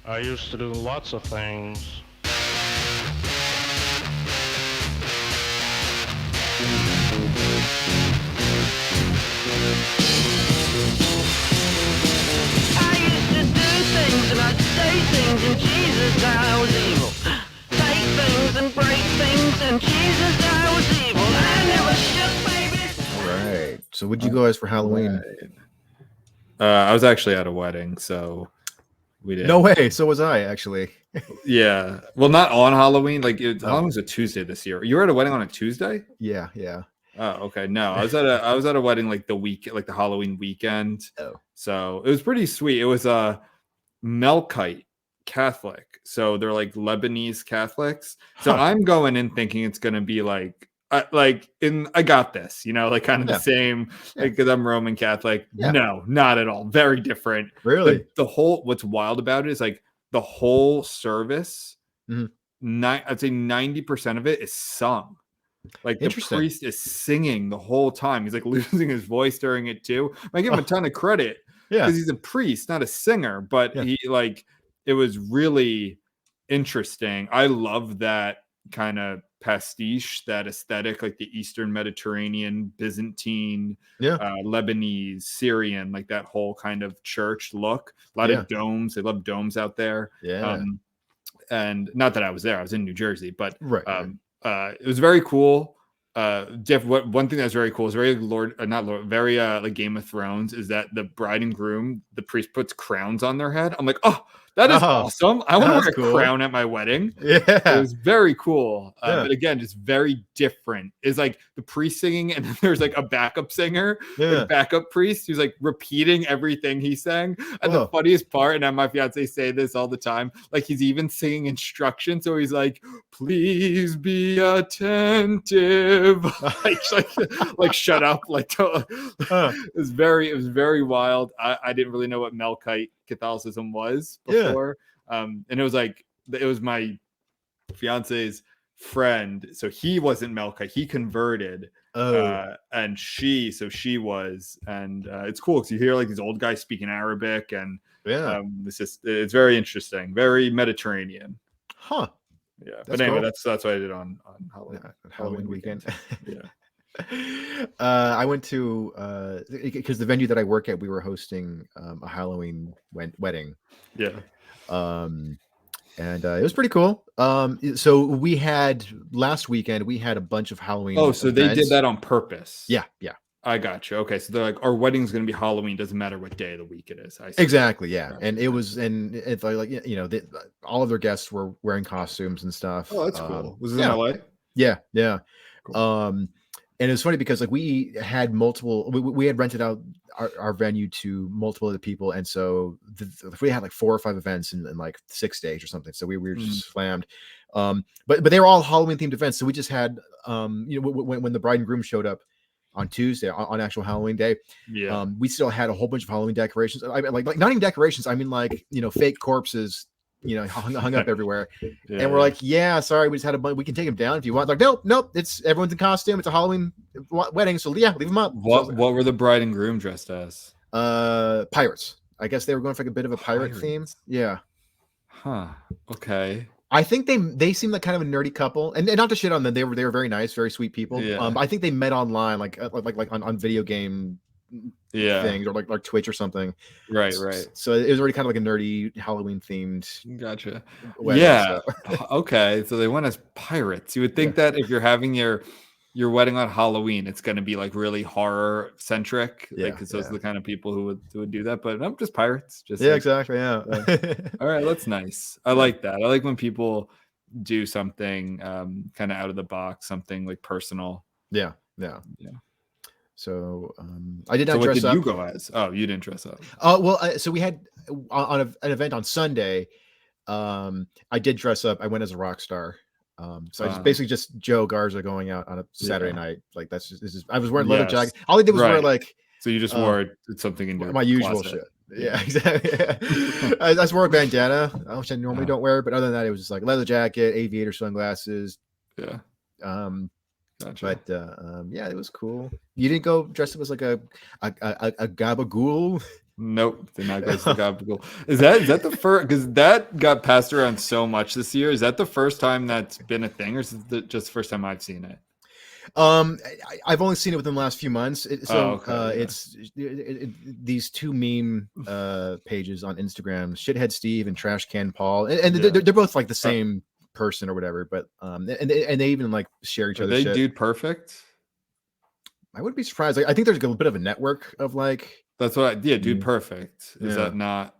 I used to do lots of things. I used to do things and I'd say things and Jesus I was evil. Take things and break things and Jesus I was evil. I never shook baby. All right. So what'd you go as for Halloween? I was actually at a wedding, so we didn't. No way. So was I actually. Yeah. Well, not on Halloween. Like Oh. Halloween's a Tuesday this year. You were at a wedding on a Tuesday? Yeah. Oh, okay. No, I was at a wedding like the Halloween weekend. Oh. So it was pretty sweet. It was a Melkite Catholic. So they're like Lebanese Catholics. So I'm going in thinking it's gonna be like I got this, like kind of the same, like because I'm Roman Catholic. Yeah. No, not at all. Very different. Really? The whole what's wild about it is like the whole service. I'd say 90% of it is sung. Like the priest is singing the whole time. He's like losing his voice during it too. I give him a ton of credit because he's a priest, not a singer. But he it was really interesting. I love that kind of pastiche, that aesthetic, like the Eastern Mediterranean, Byzantine, Lebanese, Syrian, like that whole kind of church look. A lot of domes. They love domes out there. And not that I was there. I was in New Jersey, but it was very cool. One thing that's very cool is very like Game of Thrones is that the bride and groom, the priest puts crowns on their head. I'm like, oh, that is awesome. I want to wear a crown at my wedding. Yeah. It was very cool. But again, just very different. It's like the priest singing, and then there's like a backup singer, like backup priest who's like repeating everything he sang. And the funniest part, and my fiance say this all the time, like he's even singing instructions. So he's like, please be attentive. like shut up. It was very wild. I didn't really know what Melkite Catholicism was before. And it was my fiance's friend, so he wasn't Melkite, he converted. And she was, and it's cool because you hear like these old guys speaking Arabic, and it's very interesting, very Mediterranean. But anyway, cool. That's what I did on Halloween weekend. I went to because the venue that I work at, we were hosting a Halloween wedding. And it was pretty cool. So we had last weekend, we had a bunch of Halloween. Oh, so events. They did that on purpose. Yeah. I got you. Okay, so they're like, our wedding's going to be Halloween. Doesn't matter what day of the week it is. Exactly. Yeah, and it was, and it's like all of their guests were wearing costumes and stuff. Oh, that's cool. Was it in LA? Yeah. Cool. And it's funny because like we had multiple, we had rented out our venue to multiple other people, and so we had like 4 or 5 events in like 6 days or something. So we were just slammed. But they were all Halloween themed events. So we just had when the bride and groom showed up on Tuesday on actual Halloween day, we still had a whole bunch of Halloween decorations. I mean, like not even decorations. I mean, like fake corpses. Hung up everywhere. And we're like, sorry, we just had a bunch. We can take them down if you want. Like, nope, it's everyone's in costume. It's a Halloween wedding, so leave them up. What were the bride and groom dressed as? Pirates. I guess they were going for like a bit of a pirate theme. Yeah. Huh. Okay. I think they seemed like kind of a nerdy couple, and not to shit on them. They were very nice, very sweet people. I think they met online, like on video game things, or like Twitch or something. Right. So it was already kind of like a nerdy Halloween themed. Gotcha. Wedding, Okay, so they went as pirates. You would think that if you're having your wedding on Halloween, it's going to be like really horror centric, because those are the kind of people who would do that. But I'm just pirates. Exactly. Yeah. All right, that's nice. I like that. I like when people do something kind of out of the box, something like personal. Yeah. So I did not dress up. What did you go as? Oh, you didn't dress up. So we had on an event on Sunday. I did dress up. I went as a rock star. So I just basically just Joe Garza going out on a Saturday night. Like that's just I was wearing leather jacket. All I did was wear like. So you just wore something in your my usual shit. Yeah, exactly. I just wore a bandana, which I normally don't wear. But other than that, it was just like leather jacket, aviator sunglasses. Yeah. Gotcha. But it was cool. You didn't go dressed up as like a gabagool? Nope, did not grace the gabagool. Is that the first? Because that got passed around so much this year. Is that the first time that's been a thing, or is it just the first time I've seen it? I've only seen it within the last few months. It's these two meme pages on Instagram, Shithead Steve and Trash Can Paul, and they're both like the same person or whatever. But and they even like share each other's shit. Dude Perfect? I wouldn't be surprised. I think there's a bit of a network of like. That's what Dude Perfect. Is that not?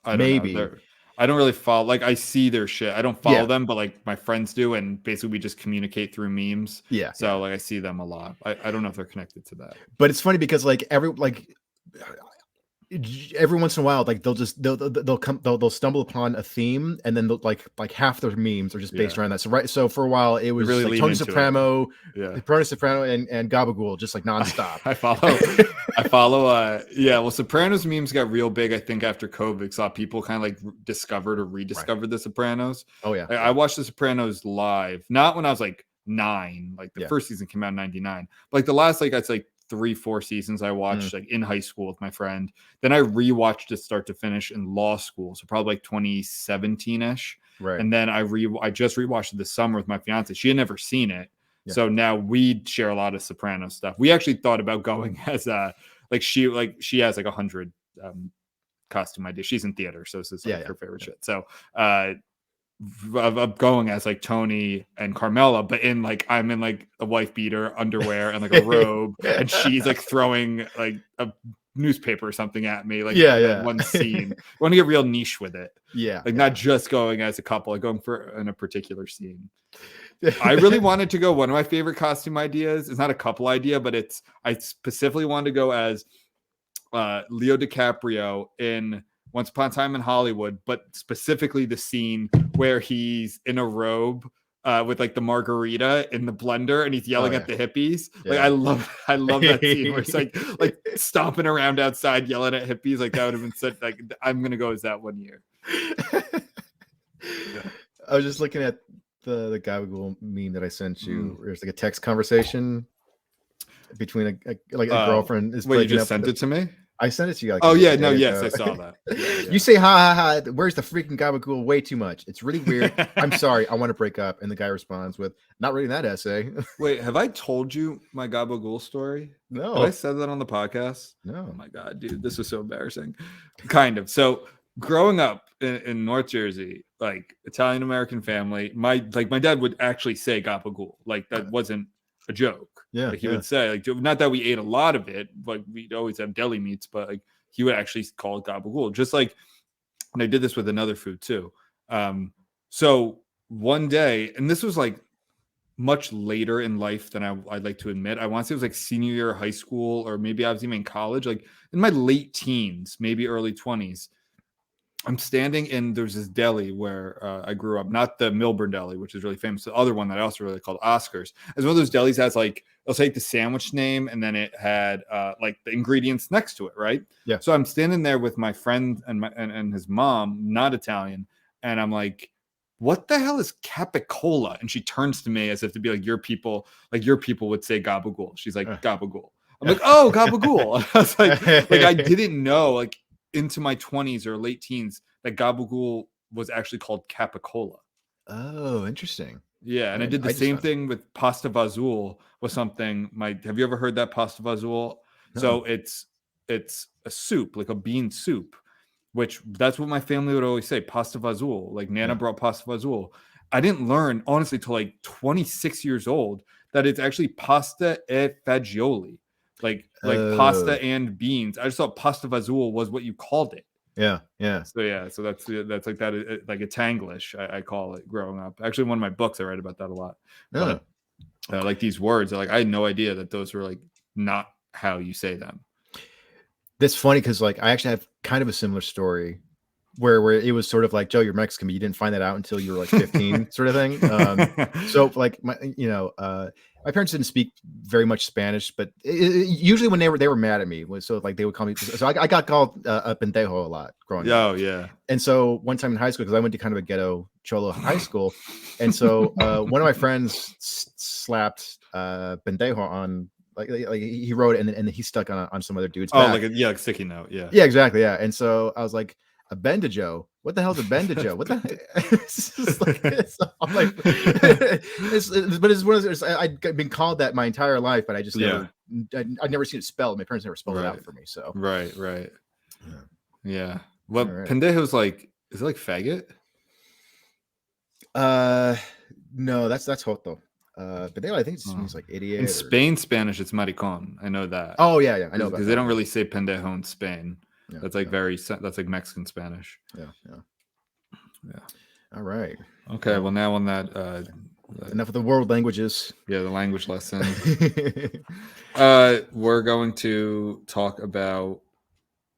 I don't know. I don't really follow. Like, I see their shit. I don't follow them, but like my friends do, and basically we just communicate through memes. Yeah. So like I see them a lot. I don't know if they're connected to that. But it's funny because like every once in a while, like they'll stumble upon a theme, and then like half their memes are just based around that. So for a while it was really like Tony Soprano, Tony Soprano and Gabagool, just like nonstop. I follow. Well, Sopranos memes got real big, I think, after COVID. Saw people kind of like discovered or rediscovered the Sopranos. Oh yeah, I watched the Sopranos live, not when I was like 9. Like the first season came out in 99. But like the last I'd say 3-4 seasons I watched like in high school with my friend. Then I rewatched it start to finish in law school, so probably like 2017-ish. Right. And then I just rewatched it this summer with my fiance. She had never seen it. Yeah. So now we share a lot of Soprano stuff. We actually thought about going as she has like 100 costume ideas. She's in theater, so this is like her favorite shit. So of going as like Tony and Carmela, but in like I'm in like a wife beater, underwear, and like a robe, and she's like throwing like a newspaper or something at me. Like one scene. I want to get real niche with it. Not just going as a couple, like going for in a particular scene. I really wanted to go. One of my favorite costume ideas is not a couple idea, but I specifically wanted to go as Leo DiCaprio in Once Upon a Time in Hollywood, but specifically the scene where he's in a robe with like the margarita in the blender and he's yelling at the hippies. Like I love that scene where it's like stomping around outside yelling at hippies. Like that would have been such like I'm gonna go as that one year. I was just looking at the Gabagool meme that I sent you. There's like a text conversation between a girlfriend is. Wait, you just sent it to me? I sent it to you. Yes, I saw that. You say, ha, ha, ha, where's the freaking Gabagool? Way too much. It's really weird. I'm sorry. I want to break up. And the guy responds with, not reading that essay. Wait, have I told you my Gabagool story? No. Have I said that on the podcast? No. Oh my God, dude, this is so embarrassing. Kind of. So growing up in North Jersey, like Italian American family, my dad would actually say Gabagool. Like that wasn't a joke. Yeah, like he would say, like, not that we ate a lot of it, like we'd always have deli meats, but like he would actually call it gabagool. Just like, and I did this with another food too. So one day, and this was like much later in life than I'd like to admit. I want to say it was like senior year of high school, or maybe I was even in college, like in my late teens, maybe early 20s. I'm standing in, there's this deli where I grew up, not the Milburn Deli, which is really famous. The other one that I also really called Oscars. As one of those delis has like, it'll take the sandwich name and then it had like the ingredients next to it, right? Yeah. So I'm standing there with my friend and his mom, not Italian, and I'm like, what the hell is capicola? And she turns to me as if to be like your people would say gabagool. She's like, gabagool. I'm like, oh, gabagool. I was like I didn't know, like, into my 20s or late teens that gabagool was actually called capicola. Oh, interesting. Yeah, and I did the same thing with pasta fazool was something. Have you ever heard that pasta fazool? No. So it's a soup, like a bean soup, which that's what my family would always say, pasta fazool. Like Nana brought pasta fazool. I didn't learn honestly till like 26 years old that it's actually pasta e fagioli. Like pasta and beans. I just thought pasta fazool was what you called it. Yeah. So that's like that, like a Tanglish, I call it growing up. Actually, one of my books I write about that a lot. Yeah. But like these words, like I had no idea that those were like not how you say them. That's funny because like I actually have kind of a similar story where it was sort of like, Joe, you're Mexican, but you didn't find that out until you were like 15, sort of thing. So like my parents didn't speak very much Spanish, but usually when they were mad at me, so like they would call me. So I got called a pendejo a lot growing up. Oh yeah. And so one time in high school, because I went to kind of a ghetto cholo high school, and so one of my friends slapped pendejo on like he wrote it and then he stuck on some other dude's Oh, back. like sticky note. Yeah. Yeah, exactly. Yeah. And so I was like, a Bendijo? What the hell's a Bendijo? What the? I'm like, but it's one of those. I've been called that my entire life, but I just never, I've never seen it spelled. My parents never spelled it out for me. So right. Yeah. Well, pendejo's like, is it like faggot? No, that's joto. Pendejo, I think it means like idiot. In Spain, Spanish, it's maricon. I know that. Oh yeah, I know because they don't really say pendejo in Spain. Yeah, that's like that's like Mexican Spanish. Yeah. All right. Okay. Well, now on that. Enough of the world languages. Yeah, the language lesson. We're going to talk about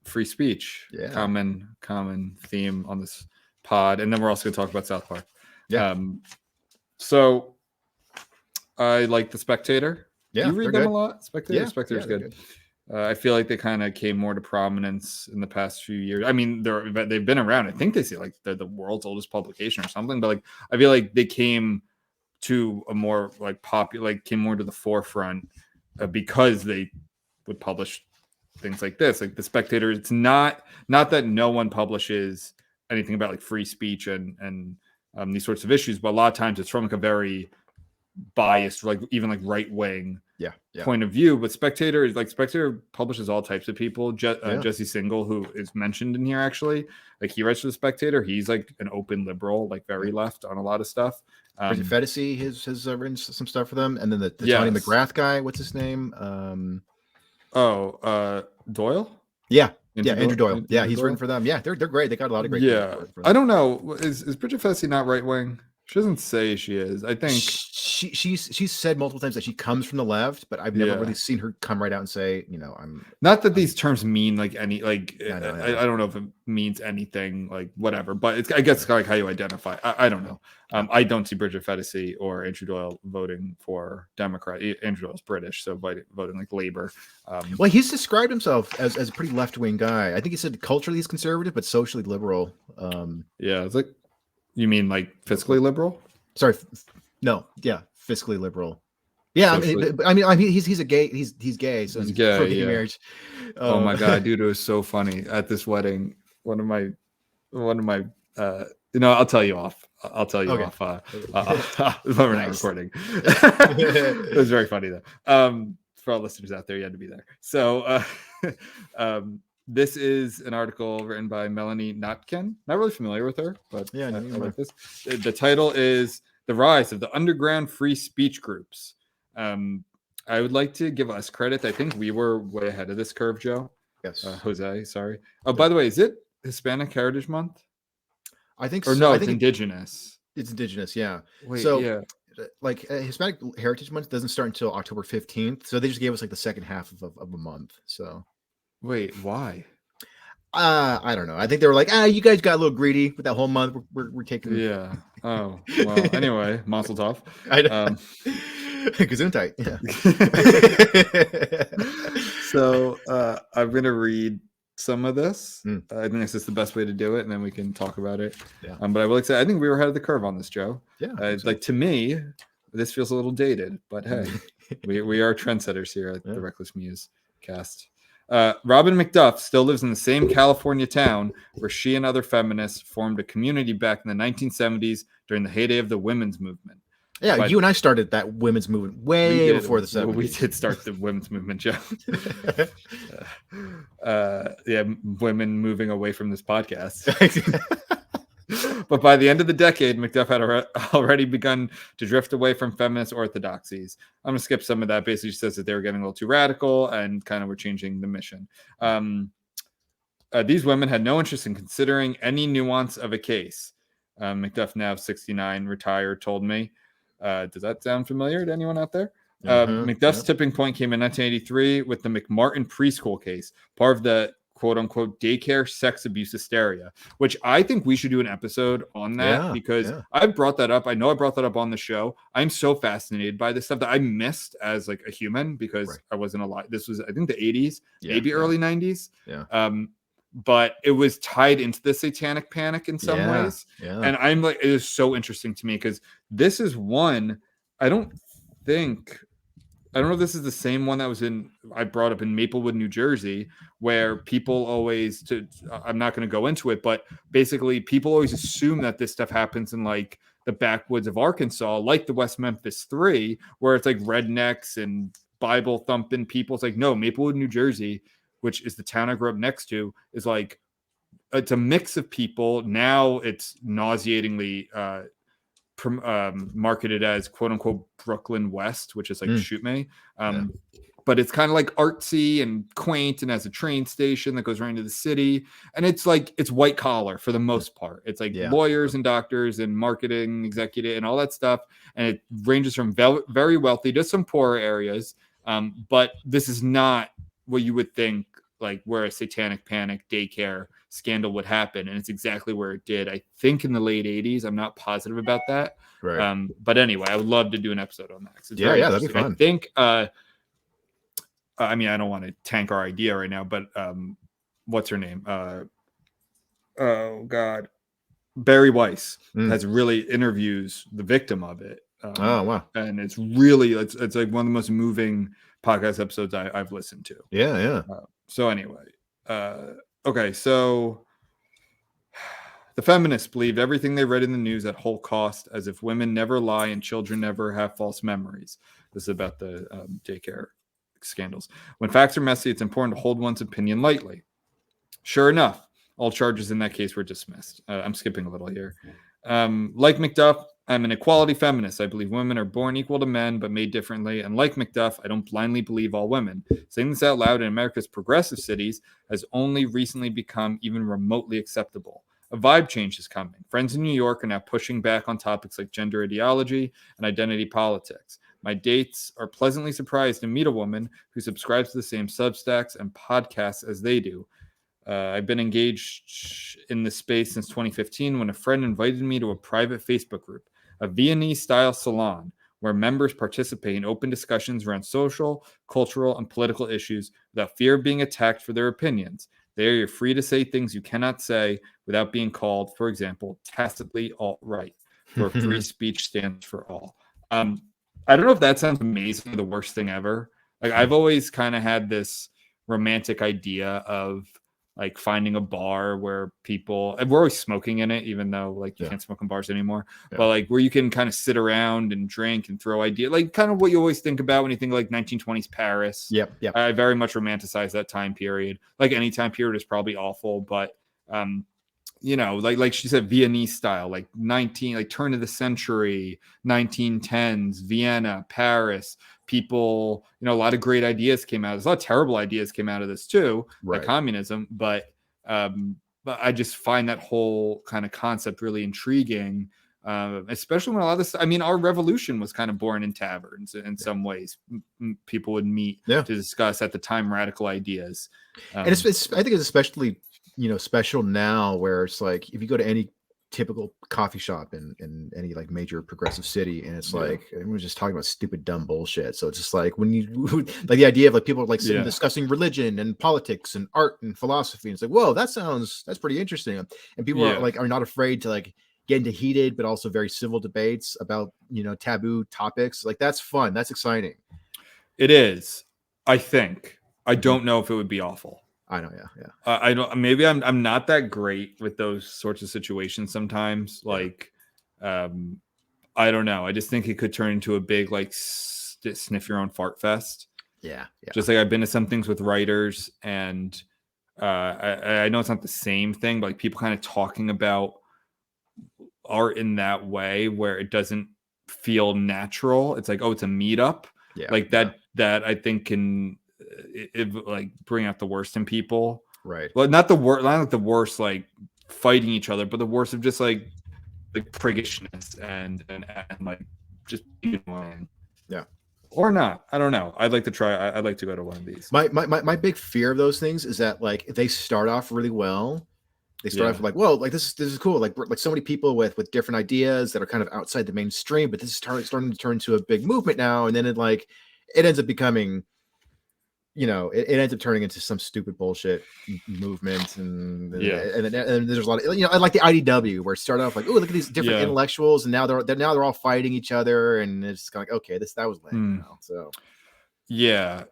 free speech. Yeah. Common theme on this pod, and then we're also going to talk about South Park. Yeah. So I like The Spectator. Yeah, you read them a lot. Spectator's good. I feel like they kind of came more to prominence in the past few years. I mean, they've been around. I think they say like they're the world's oldest publication or something. But like, I feel like they came to a more like popular, like came more to the forefront because they would publish things like this. Like The Spectator, it's not that no one publishes anything about like free speech and these sorts of issues, but a lot of times it's from like a very biased, like even like right wing point of view. But Spectator publishes all types of people. Jesse Singal, who is mentioned in here, actually, like he writes for The Spectator. He's like an open liberal, like very left on a lot of stuff. Bridget Fedesi has written some stuff for them, and then the Tony McGrath guy, what's his name? Doyle. Andrew Doyle. He's written for them. Yeah, they're great. They got a lot of great. I don't know. Is Bridget Fedesi not right wing? She doesn't say she is. I think she's said multiple times that she comes from the left, but I've never really seen her come right out and say, I'm not that these terms mean like any like I don't know if it means anything like whatever, but it's I guess like how you identify. I don't know. I don't see Bridget Fedesi or Andrew Doyle voting for Democrat. Andrew Doyle's British, so voting like Labor. Well, he's described himself as a pretty left wing guy. I think he said culturally he's conservative, but socially liberal. It's like. You mean like fiscally liberal? Sorry, no, fiscally liberal. Yeah, I mean, he's a gay. He's gay, so he's gay. For gay marriage. Oh my god, dude, it was so funny at this wedding. One of my, I'll tell you off. I'll tell you off. When we're not recording. It was very funny though. For all listeners out there, you had to be there. So, this is an article written by Melanie Notkin. Not really familiar with her, but I like this. The title is "The Rise of the Underground Free Speech Groups." I would like to give us credit. I think we were way ahead of this curve, Joe. Yes. Jose, sorry. Oh, by the way, is it Hispanic Heritage Month? I think so. Or no, it's Indigenous. It's Indigenous, yeah. Wait, so, like Hispanic Heritage Month doesn't start until October 15th. So they just gave us like the second half of a month. So. Wait, why? I don't know. I think they were like, you guys got a little greedy with that whole month. We're taking. Yeah. Oh well. Anyway, Mazel tov. I know. Gesundheit. Yeah. So I'm gonna read some of this. I think this is the best way to do it, and then we can talk about it. Yeah. But I will say, I think we were ahead of the curve on this, Joe. Yeah. Like to me, this feels a little dated, but hey, we are trendsetters here at the Reckless Muse cast. Robin McDuff still lives in the same California town where she and other feminists formed a community back in the 1970s during the heyday of the women's movement. Yeah, you and I started that women's movement way before the 70s. We did start the women's movement, Joe. Women moving away from this podcast. But by the end of the decade, McDuff had already begun to drift away from feminist orthodoxies. I'm going to skip some of that. Basically, she says that they were getting a little too radical and kind of were changing the mission. These women had no interest in considering any nuance of a case. McDuff, now 69, retired, told me. Does that sound familiar to anyone out there? McDuff's tipping point came in 1983 with the McMartin preschool case, part of the quote-unquote daycare sex abuse hysteria, which I think we should do an episode on that because I brought that up. I know I brought that up on the show. I'm so fascinated by this stuff that I missed as like a human because I wasn't alive. This was, I think, the 80s, maybe early 90s. But it was tied into the satanic panic in some ways. And I'm like, it is so interesting to me because this is one, I don't think I don't know if this is the same one that was I brought up in Maplewood, New Jersey, where people always, I'm not going to go into it, but basically people always assume that this stuff happens in like the backwoods of Arkansas, like the West Memphis 3, where it's like rednecks and Bible thumping people. It's like, no, Maplewood, New Jersey, which is the town I grew up next to, is like, it's a mix of people. Now it's nauseatingly marketed as quote unquote Brooklyn West, which is like shoot me. But it's kind of like artsy and quaint and has a train station that goes right into the city. And it's like, it's white collar for the most part. It's like lawyers and doctors and marketing executive and all that stuff. And it ranges from very wealthy to some poorer areas. But this is not what you would think, like where a satanic panic daycare scandal would happen. And it's exactly where it did. I think in the late 80s. I'm not positive about that. Right. But anyway, I would love to do an episode on that. Yeah, that'd be fun. I think, I mean, I don't want to tank our idea right now, but what's her name? Oh God, Barry Weiss has really interviews the victim of it. Oh wow! And it's really it's like one of the most moving podcast episodes I've listened to. Yeah. So anyway, okay, so the feminists believed everything they read in the news at whole cost, as if women never lie and children never have false memories. This is about the daycare scandals. When facts are messy, it's important to hold one's opinion lightly. Sure enough, all charges in that case were dismissed. I'm skipping a little here. Like McDuff, I'm an equality feminist. I believe women are born equal to men, but made differently. And like McDuff, I don't blindly believe all women. Saying this out loud in America's progressive cities has only recently become even remotely acceptable. A vibe change is coming. Friends in New York are now pushing back on topics like gender ideology and identity politics. My dates are pleasantly surprised to meet a woman who subscribes to the same Substacks and podcasts as they do. I've been engaged in this space since 2015 when a friend invited me to a private Facebook group, a Viennese-style salon, where members participate in open discussions around social, cultural, and political issues without fear of being attacked for their opinions. There, you're free to say things you cannot say without being called, for example, tacitly alt-right, where free speech stands for all. I don't know if that sounds amazing, the worst thing ever. Like, I've always kind of had this romantic idea of like finding a bar where people, and we're always smoking in it, even though like you can't smoke in bars anymore, but like where you can kind of sit around and drink and throw ideas, like kind of what you always think about when you think like 1920s Paris. Yep. I very much romanticize that time period. Like any time period is probably awful, but you know, like she said, Viennese style, like turn of the century, 1910s, Vienna, Paris. People, you know, a lot of great ideas came out. There's a lot of terrible ideas came out of this too, like communism. But I just find that whole kind of concept really intriguing, especially when a lot of this. I mean, our revolution was kind of born in taverns in some ways. People would meet to discuss at the time radical ideas, and I think it's especially special now, where it's like if you go to any typical coffee shop in any like major progressive city, and it's like everyone's just talking about stupid dumb bullshit. So it's just like when you like the idea of like people like sitting discussing religion and politics and art and philosophy, and it's like, whoa, that's pretty interesting. And people are not afraid to like get into heated but also very civil debates about taboo topics. Like that's fun, that's exciting. It is. I don't know if it would be awful. I know, I don't. Maybe I'm not that great with those sorts of situations sometimes. Like, I don't know. I just think it could turn into a big like sniff your own fart fest. Yeah. Just like I've been to some things with writers, and I know it's not the same thing, but like people kind of talking about art in that way where it doesn't feel natural. It's like, oh, it's a meetup. Yeah. Like that I think can. It like bring out the worst in people, right? Well, not like the worst like fighting each other, but the worst of just like priggishness and like just being annoying. Or not. I don't know. I'd like to try. I'd like to go to one of these. My big fear of those things is that like they start off really well. They start off like, whoa, like this is cool. Like so many people with different ideas that are kind of outside the mainstream, but this is starting to turn into a big movement now, and then it ends up becoming. It ends up turning into some stupid bullshit movement, and there's a lot of I like the IDW where it started off like, oh, look at these different intellectuals, and now they're all fighting each other, and it's kind of like, okay, that was lame. So Yeah.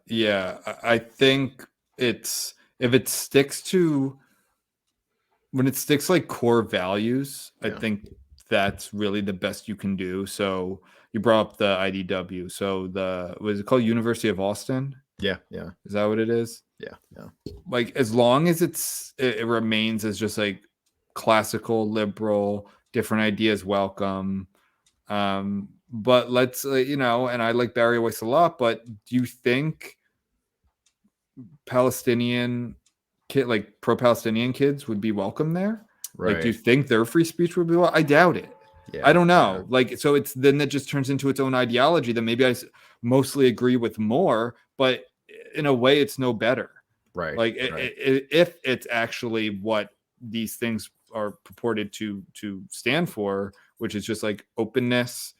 I think it's if it sticks to when it sticks like core values, I think that's really the best you can do. So you brought up the IDW. So was it called University of Austin? Yeah. Is that what it is? Yeah. Like as long as it remains as just like classical liberal, different ideas welcome. But let's and I like Barry Weiss a lot, but do you think Palestinian like pro-Palestinian kids would be welcome there? Like, do you think their free speech would be I doubt it. Yeah, I don't know. Like, so it's then that just turns into its own ideology that maybe I mostly agree with more, but in a way it's no better. Right. Like if it's actually what these things are purported to stand for, which is just like openness,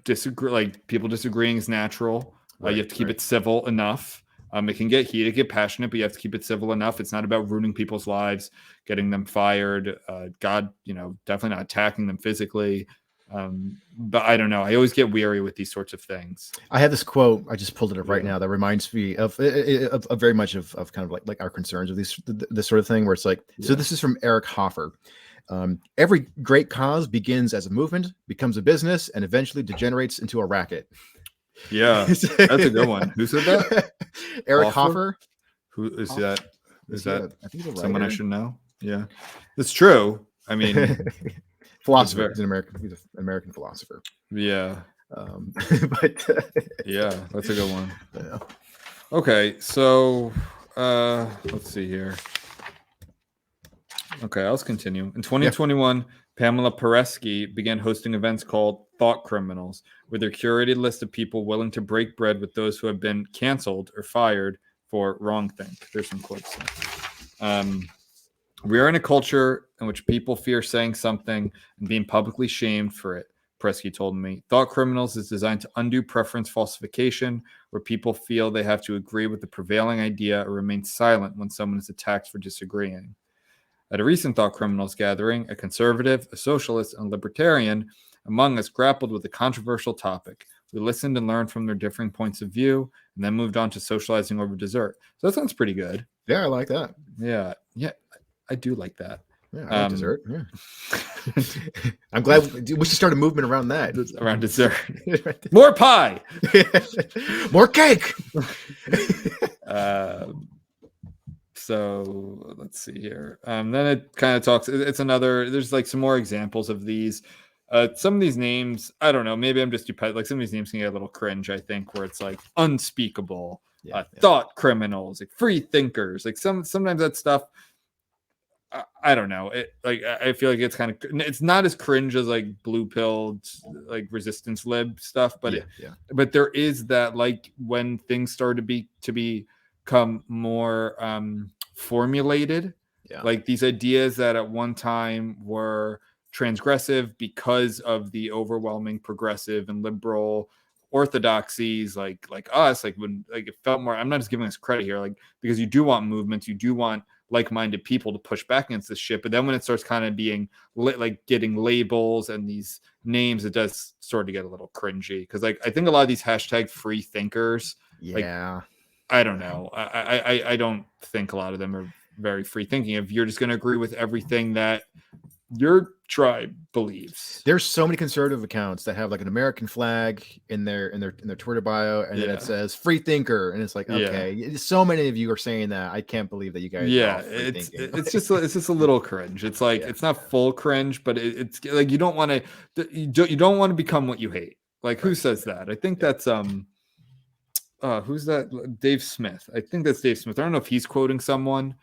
disagree, like people disagreeing is natural. You have to keep it civil enough. It can get heated, get passionate, but you have to keep it civil enough. It's not about ruining people's lives, getting them fired. God, definitely not attacking them physically. But I don't know. I always get weary with these sorts of things. I have this quote. I just pulled it up right now. That reminds me of very much of kind of like our concerns of this sort of thing, where it's like, so this is from Eric Hoffer. Every great cause begins as a movement, becomes a business, and eventually degenerates into a racket. Yeah, that's a good one. Who said that? Eric Hoffer. Who is that? Is that I think he's someone I should know? Yeah, it's true. I mean, philosopher. He's an American philosopher. Yeah. But yeah, that's a good one. Yeah. Okay, so let's see here. Okay, I'll continue. In 2021, Pamela Paresky began hosting events called Thought Criminals, with their curated list of people willing to break bread with those who have been canceled or fired for wrongthink. There's some quotes. We are in a culture in which people fear saying something and being publicly shamed for it, Paresky told me. Thought Criminals is designed to undo preference falsification, where people feel they have to agree with the prevailing idea or remain silent when someone is attacked for disagreeing. At a recent Thought Criminals gathering, a conservative, a socialist, and a libertarian among us grappled with a controversial topic. We listened and learned from their differing points of view, and then moved on to socializing over dessert. So that sounds pretty good. Yeah, I like that. Yeah, I do like that. Yeah, I like dessert. Yeah. I'm glad we should start a movement around that. Around dessert. More pie. More cake. So let's see here. Then it kind of talks. It's another. There's like some more examples of these. Some of these names, I don't know. Maybe I'm just stupid. Like some of these names can get a little cringe. I think where it's like unspeakable, thought criminals, like free thinkers. Like sometimes that stuff. I don't know. I feel like it's kind of. It's not as cringe as like blue pilled like resistance lib stuff, but but there is that like when things start to become more formulated, like these ideas that at one time were transgressive because of the overwhelming progressive and liberal orthodoxies like us, like when like it felt more. I'm not just giving us credit here, like because you do want movements, you do want like-minded people to push back against this shit, but then when it starts kind of being like getting labels and these names, it does sort of get a little cringy because like I think a lot of these hashtag free thinkers, I don't know. I don't think a lot of them are very free thinking. If you're just going to agree with everything that your tribe believes, there's so many conservative accounts that have like an American flag in their Twitter bio, and then it says free thinker, and it's like, okay, so many of you are saying that. I can't believe that you guys. It's just a little cringe. It's like it's not full cringe, but it's like you don't want to become what you hate. Like who says that? I think that's who's that? Dave Smith. I think that's Dave Smith. I don't know if he's quoting someone.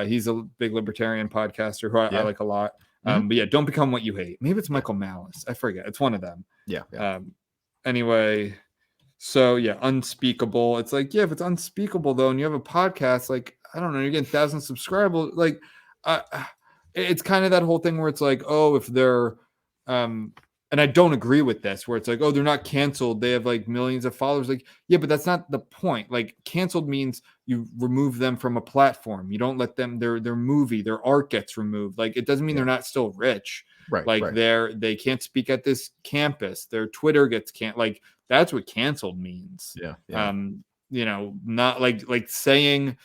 He's a big libertarian podcaster who I like a lot. But yeah, don't become what you hate. Maybe it's Michael Malice. I forget. It's one of them. Anyway, so yeah, unspeakable. It's like, yeah, if it's unspeakable though, and you have a podcast, like, I don't know, you're getting 1,000 subscribers. Like, it's kind of that whole thing where it's like, oh, if they're, and I don't agree with this, where it's like, oh, they're not canceled, they have like millions of followers. Like, yeah, but that's not the point. Like, canceled means you remove them from a platform. You don't let them, their movie, their art gets removed. Like, it doesn't mean they're not still rich. Like they can't speak at this campus. Their Twitter gets can't. Like that's what canceled means. Yeah. You know, not like saying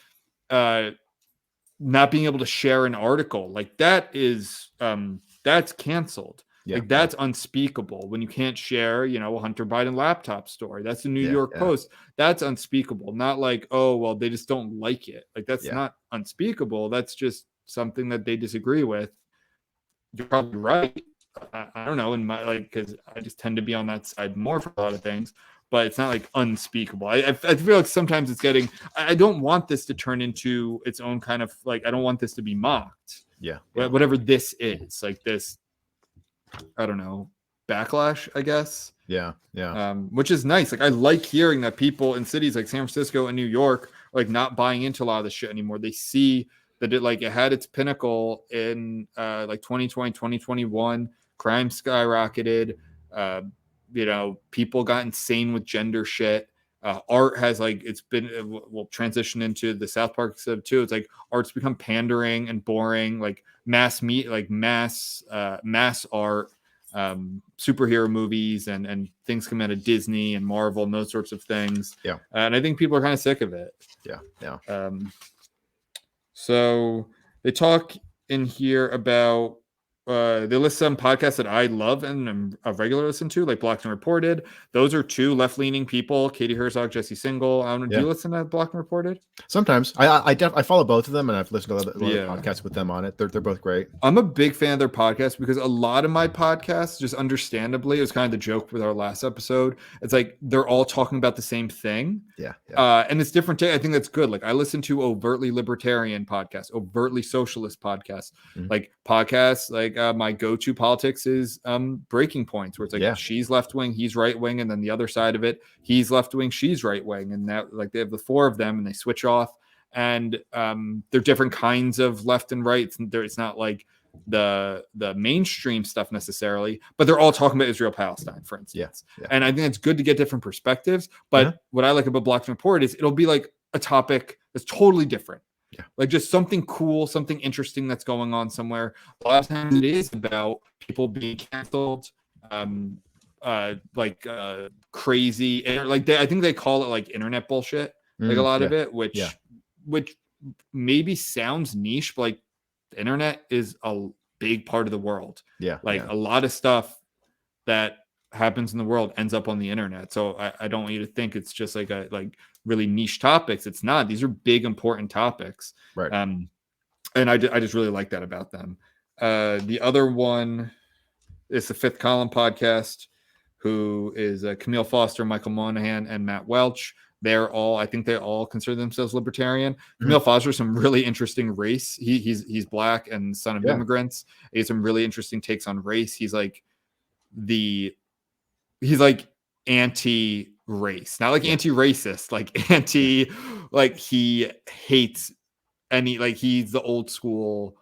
not being able to share an article, like that is that's canceled. Like that's unspeakable when you can't share, you know, a Hunter Biden laptop story. That's the New York Post. That's unspeakable. Not like, oh, well, they just don't like it. Like that's not unspeakable. That's just something that they disagree with. You're probably right. I don't know, in my because I just tend to be on that side more for a lot of things, but it's not like unspeakable. I feel like sometimes it's getting. I don't want this to turn into its own kind of like. I don't want this to be mocked. Yeah. Whatever this is, like this. I don't know, backlash, I guess. Yeah. Which is nice. Like I like hearing that people in cities like San Francisco and New York are like not buying into a lot of this shit anymore. They see that it had its pinnacle in like 2020, 2021. Crime skyrocketed. You know, people got insane with gender shit. Art has it's been will transition into the South Park stuff too. It's like art's become pandering and boring, like mass art, superhero movies and things come out of Disney and Marvel and those sorts of things. Yeah. And I think people are kind of sick of it. Yeah. So they talk in here about they list some podcasts that I love and I'm a regular listen to, like Blocked and Reported. Those are two left-leaning people, Katie Herzog, Jesse Singal. I don't know, do you listen to Blocked and Reported? Sometimes. I follow both of them, and I've listened to other podcasts with them on it. They're both great. I'm a big fan of their podcast because a lot of my podcasts, just understandably, it was kind of the joke with our last episode. It's like they're all talking about the same thing. Yeah. And it's different. I think that's good. Like I listen to overtly libertarian podcasts, overtly socialist podcasts, like podcasts like my go-to politics is Breaking Points, where it's like she's left wing, he's right wing, and then the other side of it, he's left wing, she's right wing, and that like they have the four of them and they switch off, and they're different kinds of left and right. It's not like the mainstream stuff necessarily, but they're all talking about Israel Palestine, for instance. And I think it's good to get different perspectives. But what I like about Blocked and Reported is it'll be like a topic that's totally different. Like just something cool, something interesting that's going on somewhere. A lot of times it is about people being canceled, crazy, and I think they call it like internet bullshit, like a lot of it, which maybe sounds niche, but like the internet is a big part of the world. A lot of stuff that happens in the world ends up on the internet. So I don't want you to think it's just like really niche topics. It's not. These are big, important topics. Right. And I just really like that about them. The other one is the Fifth Column podcast, who is Camille Foster, Michael Monahan, and Matt Welch. I think they all consider themselves libertarian. Camille Foster is some really interesting race. He's black and son of immigrants. He has some really interesting takes on race. He's like anti-race, not like anti-racist, like anti, like he hates any, like he's the old school,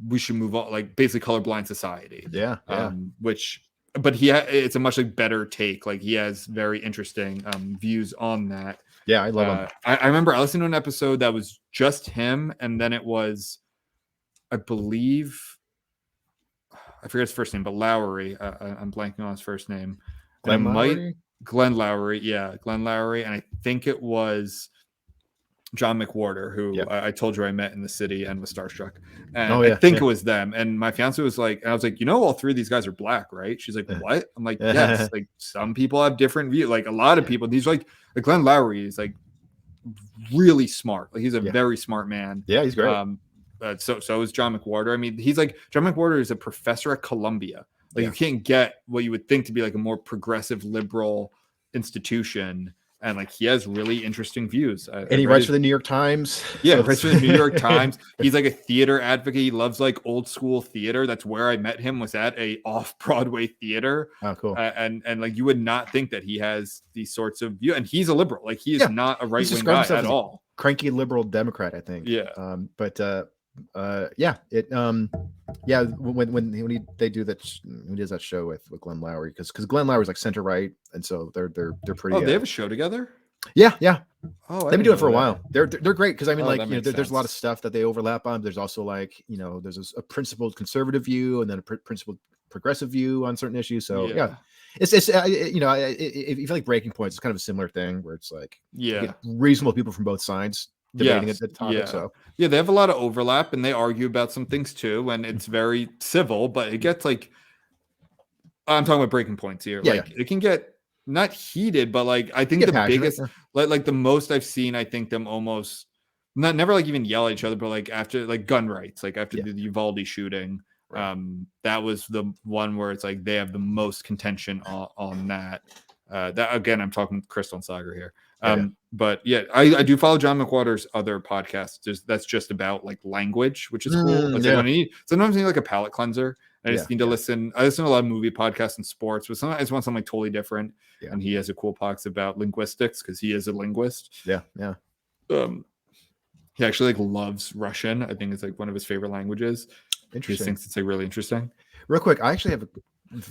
we should move on, like basically colorblind society. But it's a much like better take. Like he has very interesting views on that. I love him. I remember I listened to an episode that was just him, and then it was, I believe, I forget his first name, but Lowry. I'm blanking on his first name. Glenn Lowry. Glenn Lowry, and I think it was John McWhorter, who I told you I met in the city and was starstruck. And I think it was them. And my fiance was like, and I was like, you know, all three of these guys are black, right? She's like, what? I'm like, yes. Like some people have different views. Like a lot of people. These like Glenn Lowry is like really smart. Like he's a very smart man. Yeah, he's great. So is John McWhorter. I mean, he's like, John McWhorter is a professor at Columbia. Like you can't get what you would think to be like a more progressive liberal institution, and like he has really interesting views. And he writes for the New York Times. Yeah, he writes for the New York Times. He's like a theater advocate. He loves like old school theater. That's where I met him, was at a off-Broadway theater. Oh, cool. And like you would not think that he has these sorts of views. And he's a liberal. Like he is not a right-wing guy at all. Cranky liberal Democrat, I think. When they do that, he does that show with Glenn Lowry, because Glenn Lowry's like center right, and so they're pretty. Oh, they have a show together. Yeah. Oh, they've been doing it for a while. They're great, because I mean, there's a lot of sense. stuff that they overlap on. There's also like there's a principled conservative view, and then a principled progressive view on certain issues. So yeah. It's you know, if you feel like Breaking Points, it's kind of a similar thing where it's like you get reasonable people from both sides debating the topic. So yeah, they have a lot of overlap and they argue about some things too, and it's very civil, but it gets like, I'm talking about Breaking Points here. Like it can get not heated, but like I think the biggest like the most I've seen, I think them almost never like even yell at each other, but like after like gun rights, like after the Uvalde shooting. That was the one where it's like they have the most contention on that. That again, I'm talking Crystal and Sagar here. But yeah, I do follow John McWhorter's other podcast. That's just about like language, which is cool. It's like sometimes I need like a palate cleanser. I just need to listen. I listen to a lot of movie podcasts and sports, but sometimes I just want something like totally different. And he has a cool podcast about linguistics because he is a linguist. He actually like loves Russian. I think it's like one of his favorite languages. Interesting. He just thinks it's like really interesting. Real quick, I actually have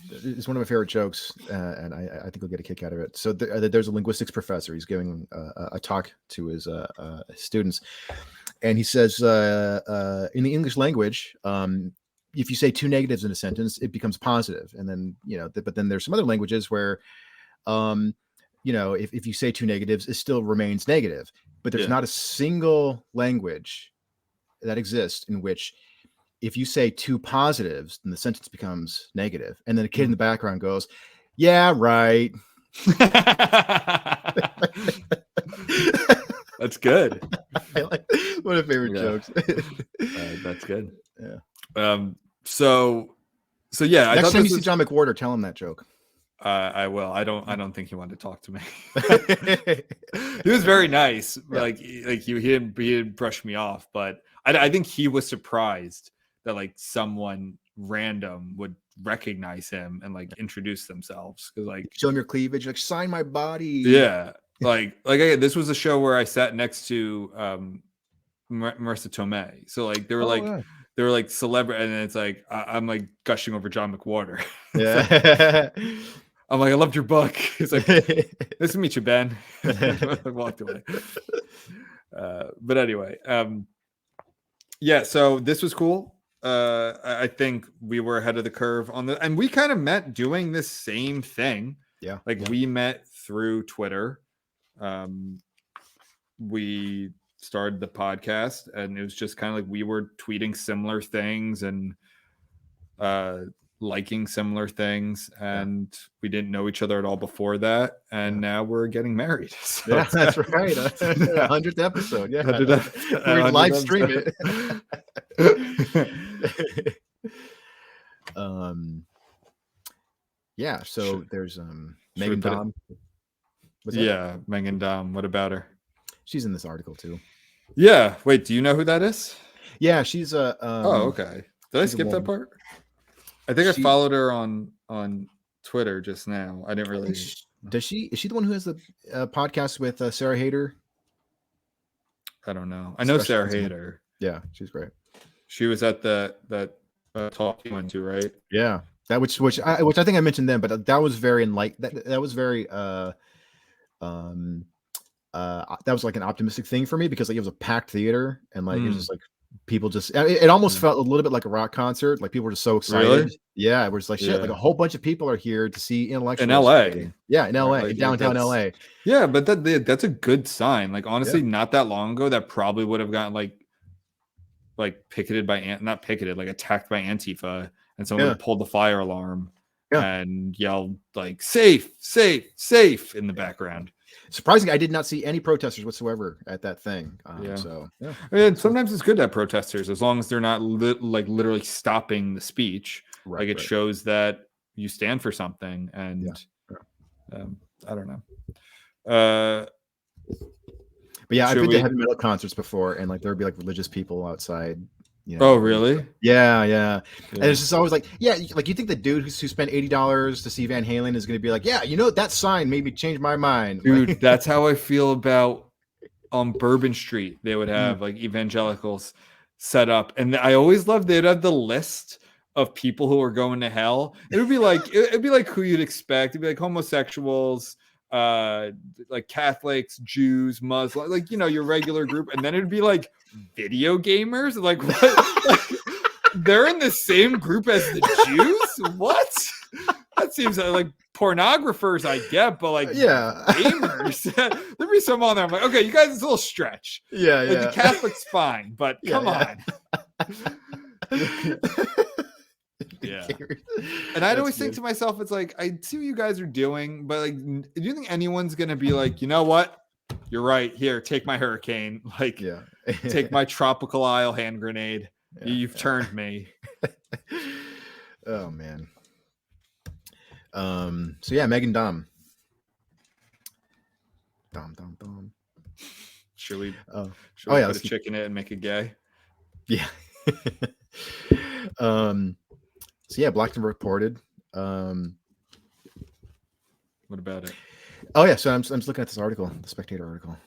it's one of my favorite jokes, and I think you'll get a kick out of it. So there's a linguistics professor. He's giving a talk to his students, and he says in the English language, if you say two negatives in a sentence, it becomes positive, and then but then there's some other languages where, if you say two negatives, it still remains negative. But there's not a single language that exists in which if you say two positives, then the sentence becomes negative. And then a kid in the background goes, yeah, right. That's good. I like one of my favorite jokes. That's good. Yeah. So yeah. Next time you see John McWhorter, tell him that joke. I will. I don't think he wanted to talk to me. He was very nice. Like he didn't brush me off, but I think he was surprised that like someone random would recognize him and like introduce themselves, because like show him your cleavage, like sign my body. Like this was a show where I sat next to Marissa Tomei, so like they were like celebrity, and it's like I'm like gushing over John McWhorter. I'm like, I loved your book. It's like, nice to meet you, Ben. I walked away. But anyway, so this was cool. I think we were ahead of the curve on the, and we kind of met doing this same thing. We met through Twitter. We started the podcast, and it was just kind of like we were tweeting similar things and liking similar things, and we didn't know each other at all before that, and now we're getting married. So that's right. 100th episode. We live stream it. So there's Megan Dom. Megan Dom. What about her? She's in this article too. Wait, do you know who that is? Yeah, she's okay. Did I skip that part? I think I followed her on Twitter just now. I didn't really. Does she? Is she the one who has the podcast with Sarah Hayter? I don't know. I know Sarah Hayter. Yeah, she's great. She was at that talk you went to, right? Yeah, that which I think I mentioned then, but that was very that was very that was like an optimistic thing for me, because like it was a packed theater, and like it was just like people just, it almost felt a little bit like a rock concert. Like people were just so excited. Really? Yeah, it was like shit. Like a whole bunch of people are here to see intellectuals in LA. Yeah, in LA, in downtown LA. Yeah, but that's a good sign. Like honestly, not that long ago, that probably would have gotten like picketed by not picketed, like attacked by Antifa, and someone would have pulled the fire alarm and yelled like safe in the background. Surprisingly, I did not see any protesters whatsoever at that thing. And sometimes it's good to have protesters, as long as they're not literally stopping the speech. It shows that you stand for something. And I don't know. But yeah, I've been to heavy metal concerts before, and like there would be like religious people outside. Oh, really? Yeah. And it's just always like, like you think the dude who spent $80 to see Van Halen is going to be like, that sign made me change my mind. Dude, that's how I feel about on Bourbon Street. They would have like evangelicals set up, and I always loved they'd have the list of people who are going to hell. It'd be like who you'd expect. It'd be like homosexuals, like Catholics, Jews, Muslims, like your regular group, and then it'd be like video gamers. Like what? They're in the same group as the Jews? What? That seems like pornographers I get, but like gamers. There'd be some on there. I'm like, okay, you guys, it's a little stretch. Yeah, like, the Catholic's fine, but come on. Yeah. And I'd always think to myself, it's like, I see what you guys are doing, but like, do you think anyone's gonna be like, you know what? You're right. Here, take my hurricane. Like, take my tropical isle hand grenade. You've turned me. Oh man. So yeah, Megan Dom. Dom. Should we put a chick in it and make it gay? Yeah. So yeah, Blackton reported. What about it? Oh yeah, so I'm just looking at this article, the Spectator article.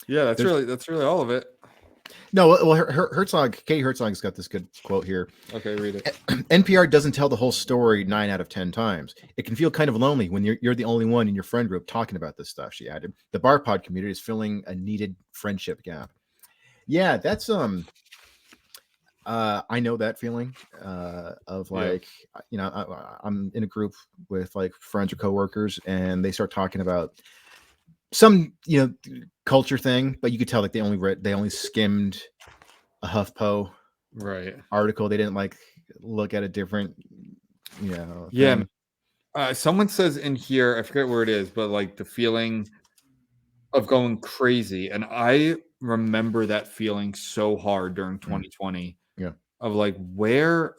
Yeah, that's really all of it. No, well, Katie Herzog's got this good quote here. Okay, read it. NPR doesn't tell the whole story 9 out of 10 times. It can feel kind of lonely when you're the only one in your friend group talking about this stuff, she added. The bar pod community is filling a needed friendship gap. Yeah, that's I know that feeling of like, I'm in a group with like friends or coworkers, and they start talking about some, culture thing, but you could tell like they only skimmed a HuffPo article. They didn't like look at a different, thing. Someone says in here, I forget where it is, but like the feeling of going crazy, and I remember that feeling so hard during 2020. Of like, where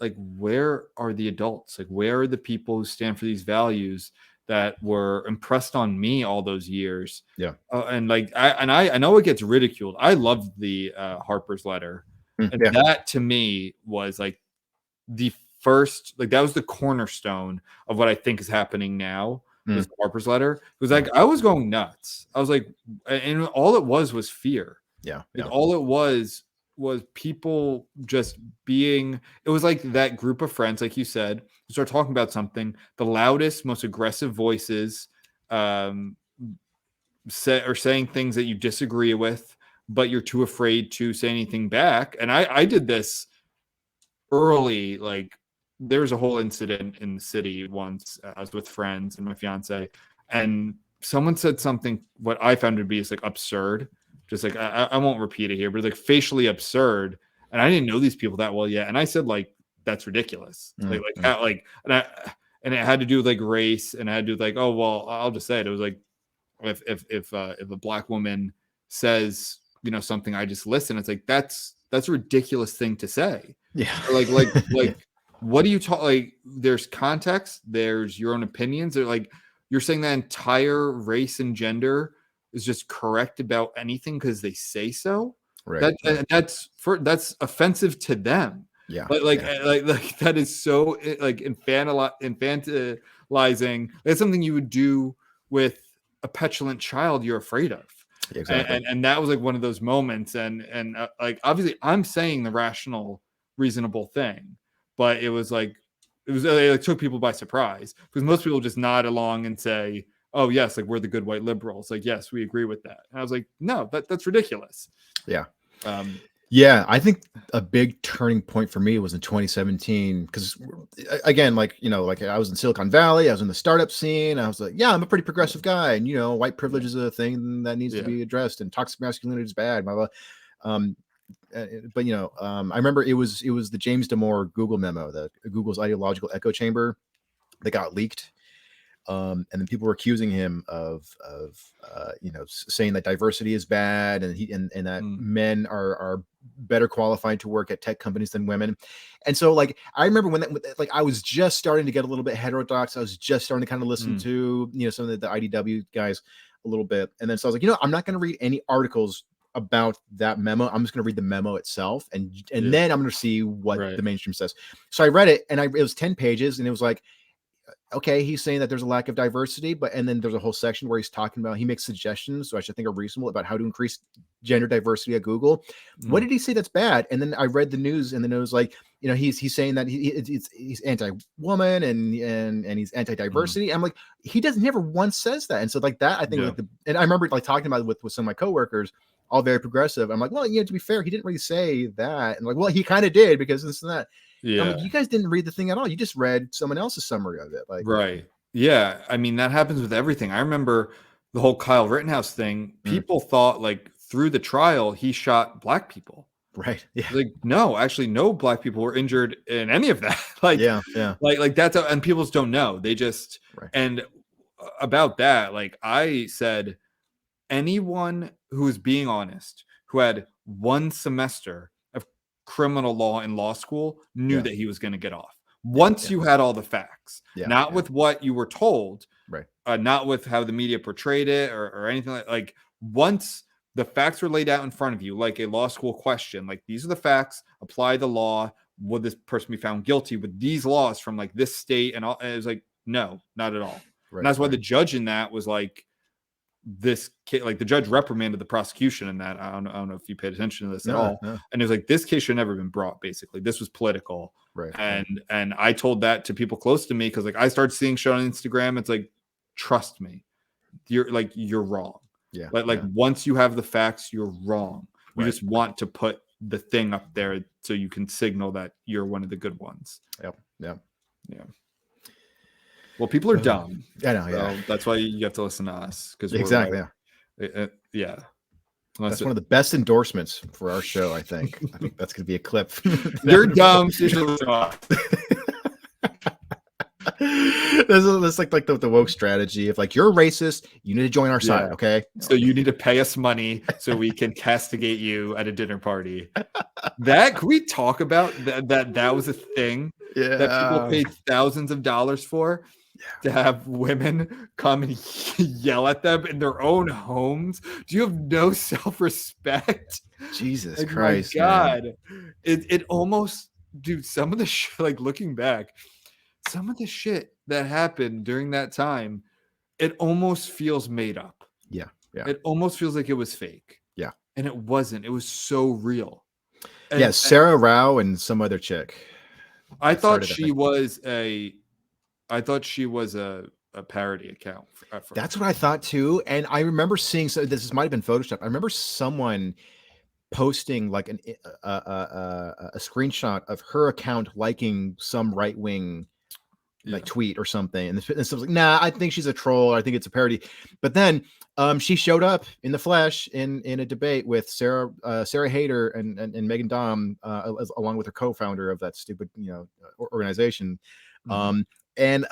are the adults? Like, where are the people who stand for these values that were impressed on me all those years? And like, I know it gets ridiculed. I loved the Harper's letter, and that to me was like the first, like that was the cornerstone of what I think is happening now. Was the Harper's letter. It was like I was going nuts. I was like, and all it was fear. All it was people just being, it was like that group of friends, like you said, who start talking about something, the loudest, most aggressive voices saying things that you disagree with, but you're too afraid to say anything back. And I did this early. Like, there was a whole incident in the city once. I was with friends and my fiance, and someone said something what I found to be is like absurd. Just like, I won't repeat it here, but like facially absurd. And I didn't know these people that well yet. And I said, like, that's ridiculous. And it had to do with like race, and I had to do like, oh, well, I'll just say it. It was like, if a black woman says, something, I just listen. It's like, that's a ridiculous thing to say. Like, what do you talk? Like, there's context, there's your own opinions. They're like, you're saying that entire race and gender is just correct about anything because they say so. That's offensive to them. Like that is so like infantilizing. That's something you would do with a petulant child you're afraid of. And that was like one of those moments. And like, obviously I'm saying the rational, reasonable thing, but it took people by surprise, because most people just nod along and say, oh yes, like we're the good white liberals. Like, yes, we agree with that. And I was like, no, that's ridiculous. I think a big turning point for me was in 2017, because again, like I was in Silicon Valley, I was in the startup scene. I was like, yeah, I'm a pretty progressive guy, and white privilege is a thing that needs to be addressed, and toxic masculinity is bad, blah, blah. But I remember it was the James Damore Google memo, Google's ideological echo chamber, that got leaked. And then people were accusing him of saying that diversity is bad, and that men are better qualified to work at tech companies than women. And so, like, I remember when I was just starting to get a little bit heterodox. I was just starting to kind of listen to some of the IDW guys a little bit, and then so I was like, I'm not going to read any articles about that memo. I'm just going to read the memo itself, and then I'm going to see what the mainstream says. So I read it, and it was 10 pages, and it was like, okay, he's saying that there's a lack of diversity, and then there's a whole section where he's talking about, he makes suggestions, which I think are reasonable, about how to increase gender diversity at Google. What did he say that's bad? And then I read the news, and then it was like, he's saying that he's anti-woman and he's anti-diversity. I'm like, he never once says that. And so like that, I think and I remember like talking about it with some of my coworkers, all very progressive. I'm like, well, to be fair, he didn't really say that. And like, well, he kind of did, because this and that. Yeah. I'm like, you guys didn't read the thing at all. You just read someone else's summary of it. Like, right. Yeah. I mean, that happens with everything. I remember the whole Kyle Rittenhouse thing. People thought like through the trial, he shot black people. Right. Yeah. Like, no, actually, no black people were injured in any of that. Like, yeah. Like that's and people just don't know. They just, and about that, like I said, anyone who is being honest, who had one semester of criminal law in law school, knew that he was going to get off once you had all the facts, not with what you were told, not with how the media portrayed it or anything like once the facts were laid out in front of you, like a law school question, like these are the facts, apply the law. Would this person be found guilty with these laws from like this state? And it was like, no, not at all. And that's why the judge in that was like, this case, like the judge reprimanded the prosecution in that. I don't know if you paid attention to this at all. No. And it was like, this case should never been brought. Basically, this was political. And I told that to people close to me, because like I started seeing shit on Instagram. It's like, trust me, you're wrong. Yeah. Like once you have the facts, you're wrong. You just want to put the thing up there so you can signal that you're one of the good ones. Yeah. Well, people are dumb. I know. So that's why you have to listen to us, because exactly. Yeah. That's one of the best endorsements for our show. I think that's going to be a clip. You're dumb. So you should listen to us. That's like the woke strategy of like, you're racist, you need to join our side. Okay, so you need to pay us money so we can castigate you at a dinner party. Can we talk about that was a thing that people paid thousands of dollars for, to have women come and yell at them in their own homes? Do you have no self-respect? Jesus Christ, my God, man. It almost, dude, some of the like looking back, some of the shit that happened during that time, it almost feels made up. Yeah. It almost feels like it was fake. Yeah. And it wasn't. It was so real. And, Sarah Rao and some other chick. I thought she was a parody account. That's what I thought too. And I remember seeing, so this might have been Photoshop. I remember someone posting like a screenshot of her account liking some right-wing like tweet or something, and so I was like, nah, I think she's a troll. I think it's a parody. But then she showed up in the flesh in a debate with Sarah Hayter and Megan Daum, along with her co-founder of that stupid organization. And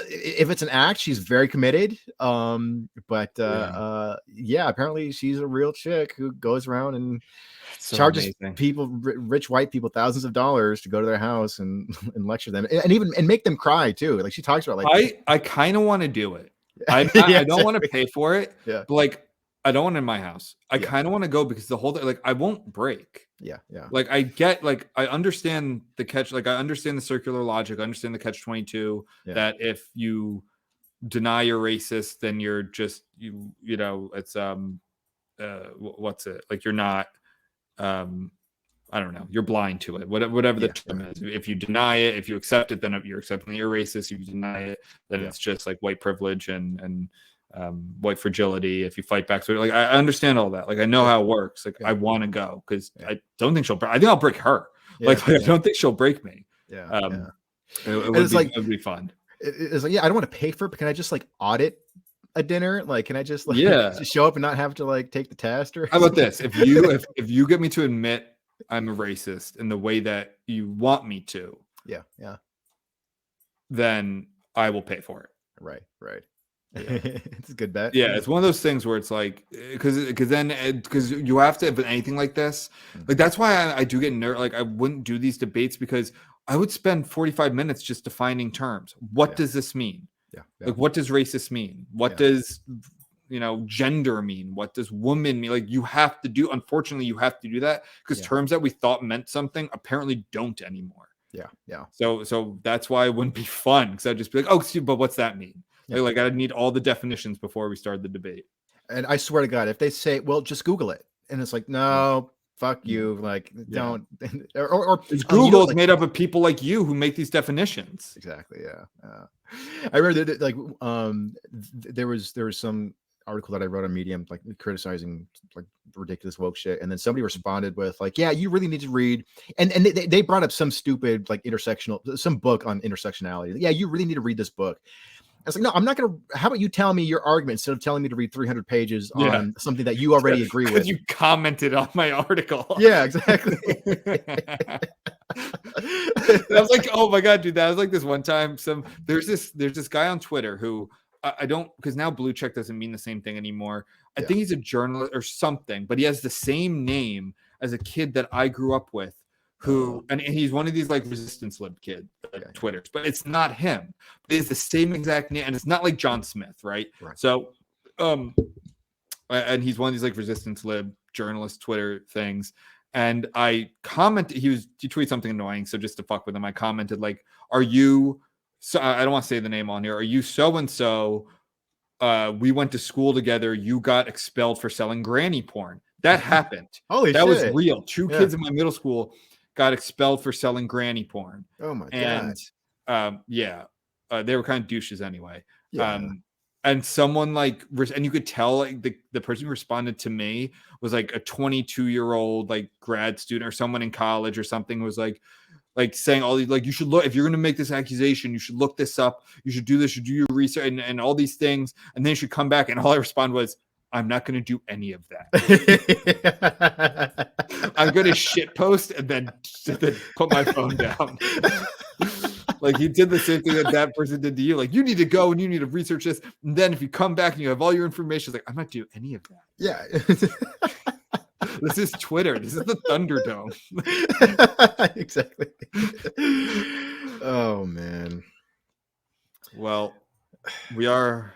if it's an act, she's very committed. But apparently she's a real chick who goes around and charges people, rich white people, thousands of dollars to go to their house and lecture them, and make them cry too. Like she talks about, like, I kind of want to do it. I don't want to pay for it. But like, I don't want it in my house. I kind of want to go, because the whole thing, like, I won't break. Like I get, like, I understand the catch. Like I understand the circular logic. I understand the catch-22 that if you deny you're racist, then you're just it's what's it, like, you're not I don't know, you're blind to it, whatever the term is. If you deny it, if you accept it, then you're accepting that you're racist. If you deny it, then it's just like white privilege and white fragility. If you fight back, so like I understand all that. Like I know how it works. Like I want to go, because I don't think I think I'll break her. I don't think she'll break me. It would be fun. It's like, I don't want to pay for it, but can I just like audit a dinner? Like, can I just like just show up and not have to like take the test? Or how about this? If you get me to admit I'm a racist in the way that you want me to, then I will pay for it. Right. It's a good bet. It's one of those things where it's like, because you have to, but anything like this, like, that's why I do get nervous. Like I wouldn't do these debates, because I would spend 45 minutes just defining terms. What does this mean? Like, what does racist mean? What does gender mean? What does woman mean? Like, unfortunately you have to do that, because terms that we thought meant something apparently don't anymore. Yeah. So that's why it wouldn't be fun, because I'd just be like, oh, excuse, but what's that mean? Yeah. Like I'd need all the definitions before we start the debate. And I swear to God, if they say, well, just Google it. And it's like, no, fuck you. Like, don't. Or it's Google is like, made up of people like you who make these definitions. Exactly. Yeah. I remember that, like, there was some article that I wrote on Medium, like criticizing like ridiculous woke shit. And then somebody responded with like, yeah, you really need to read. And they brought up some stupid, like some book on intersectionality. Yeah, you really need to read this book. I was like, no, I'm not going to. How about you tell me your argument instead of telling me to read 300 pages on something that you already agree with? You commented on my article. Yeah, exactly. I was like, oh my God, dude. That was like this one time. There's this guy on Twitter who I don't, because now blue check doesn't mean the same thing anymore. I think he's a journalist or something, but he has the same name as a kid that I grew up with. And he's one of these like resistance lib kid Twitters, but it's not him. It's the same exact name, and it's not like John Smith, right? So, and he's one of these like resistance lib journalist Twitter things. And I commented, he tweeted something annoying, so just to fuck with him, I commented like, "Are you?" So I don't want to say the name on here. Are you so and so? We went to school together. You got expelled for selling granny porn. That happened. That was real. Two kids in my middle school got expelled for selling granny porn. Oh my God. And they were kind of douches anyway. And someone like, and you could tell like the person who responded to me was like a 22-year-old like grad student or someone in college or something, was like saying all these, like, you should look, if you're going to make this accusation, you should look this up. You should do this, you should do your research and all these things. And then you should come back. And all I respond was, I'm not going to do any of that. I'm going to shit post and then put my phone down. Like, you did the same thing that person did to you. Like, you need to go and you need to research this. And then if you come back and you have all your information, it's like, I'm not doing any of that. Yeah. This is Twitter. This is the Thunderdome. Exactly. Oh, man. Well, we are...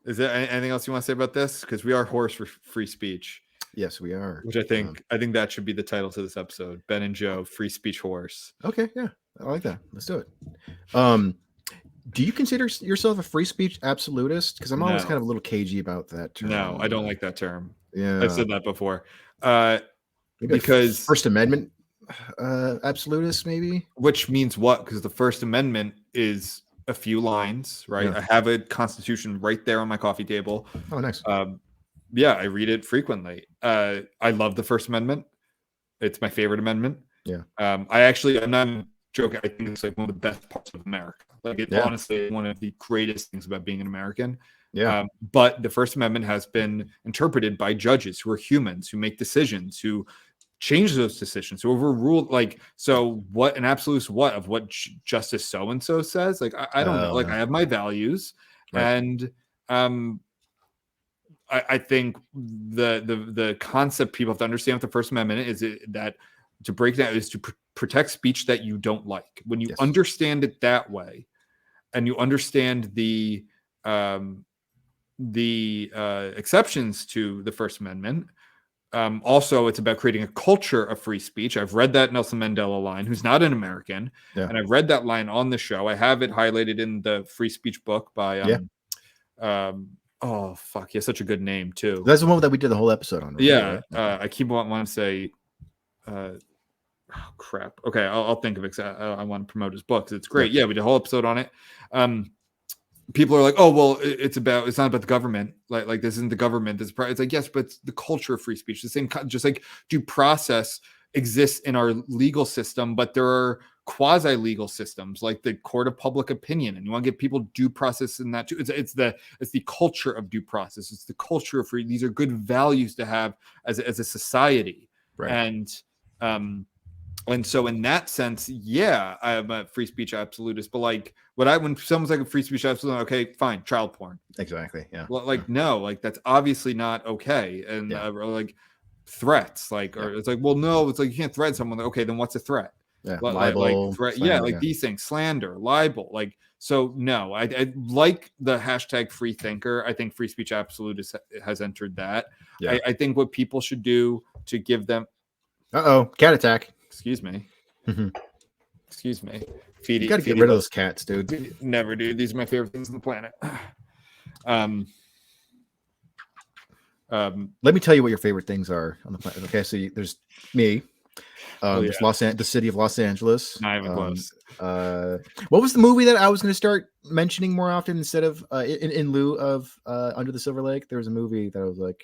Is there anything else you want to say about this? Because we are horse for free speech. Yes, we are. Which I think that should be the title to this episode. Ben and Joe, free speech horse. Okay, yeah, I like that. Let's do it. Do you consider yourself a free speech absolutist? Because I'm always kind of a little cagey about that term. No, I don't like that term. Yeah, I've said that before. Because First Amendment absolutist, maybe. Which means what? Because the First Amendment is a few lines, right? Yeah. I have a Constitution right there on my coffee table. Oh, nice. Yeah, I read it frequently. I love the First Amendment. It's my favorite amendment. Yeah. I'm not joking. I think it's like one of the best parts of America. Like, it's honestly one of the greatest things about being an American. Yeah. But the First Amendment has been interpreted by judges who are humans, who make decisions, who change those decisions, who overrule. Like, so what an absolute what of what Justice so and so says? Like, I don't know. Like, I have my values, and I think the concept people have to understand with the First Amendment is that to break down is to protect speech that you don't like. When you understand it that way, and you understand the exceptions to the First Amendment, also it's about creating a culture of free speech. I've read that Nelson Mandela line, who's not an American, and I've read that line on the show. I have it highlighted in the free speech book by oh fuck, he has such a good name too. That's the one that we did the whole episode on. Right? I keep wanting to say oh crap. Okay, I'll think of it. I want to promote his book because it's great. Yeah, we did a whole episode on it. People are like, oh well, it's not about the government. Like this isn't the government. It's like, yes, but it's the culture of free speech. The same, just like due process exists in our legal system, but there are quasi-legal systems like the court of public opinion, and you want to give people due process in that too. It's the culture of due process. It's the culture of free. These are good values to have as a society, right? And so in that sense, yeah, I'm a free speech absolutist. But like, when someone's like a free speech absolutist, okay, fine, child porn, exactly, yeah. Well, like, no, like that's obviously not okay, and or like threats, like, or it's like, well, no, it's like you can't threaten someone. Okay, then what's a threat? Yeah, libel, slander, these things, slander, libel, like. So no, I like the hashtag free thinker. I think free speech absolutist has entered that. Yeah. I think what people should do to give them. Cat attack. Excuse me. Excuse me. You got to get rid of those cats, dude. Never, dude. These are my favorite things on the planet. Let me tell you what your favorite things are on the planet. Okay, so there's me. There's the city of Los Angeles. Not even close. What was the movie that I was going to start mentioning more often instead of in lieu of Under the Silver Lake? There was a movie that I was like,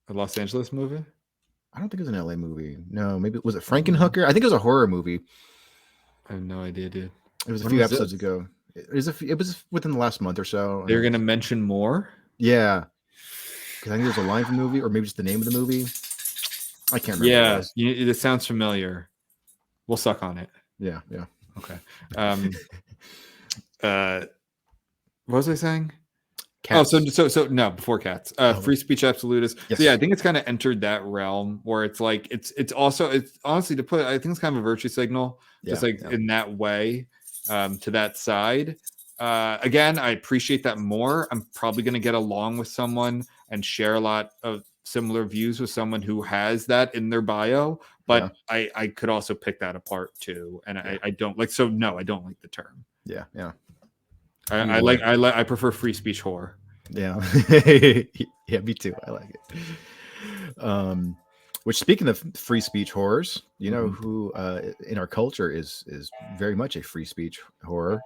a Los Angeles movie. I don't think it was an LA movie. No, maybe was it Frankenhooker? I think it was a horror movie. I have no idea, dude. It was a few episodes ago. It was within the last month or so. They're gonna mention more. Yeah, because I think there's a line from the movie, or maybe just the name of the movie. I can't remember. Yeah, it sounds familiar. We'll suck on it. Yeah. Okay. What was I saying? Cats. Oh, so no, before cats. Free speech absolutist. Yes. So yeah, I think it's kind of entered that realm where it's like it's honestly to put it, I think it's kind of a virtue signal, just in that way, to that side. Again, I appreciate that more. I'm probably going to get along with someone and share a lot of similar views with someone who has that in their bio, but I could also pick that apart too. And I don't like, so no, I don't like the term. Yeah. I prefer free speech whore. Yeah. Yeah, me too. I like it. Which, speaking of free speech horrors, you know who in our culture is very much a free speech horror?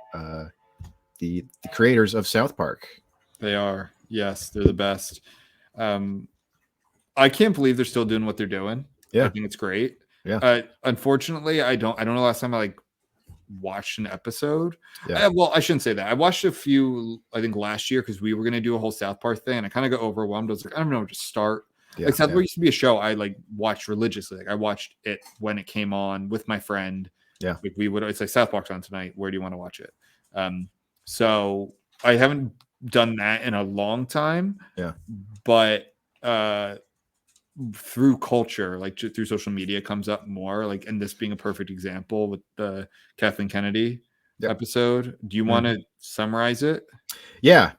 The creators of South Park. They are. Yes, they're the best. I can't believe they're still doing what they're doing. Yeah. I think it's great. Yeah. Unfortunately, I don't know last time I watched an episode. Yeah. Well, I shouldn't say that. I watched a few, I think last year, because we were going to do a whole South Park thing, and I kind of got overwhelmed. I was like, I don't know where to start. South Park used to be a show I watched religiously. I watched it when it came on with my friend. Yeah. It's like South Park's on tonight. Where do you want to watch it? So I haven't done that in a long time. Yeah. But through culture, through social media, comes up more. And this being a perfect example with the Kathleen Kennedy episode. Do you want to summarize it? Yeah.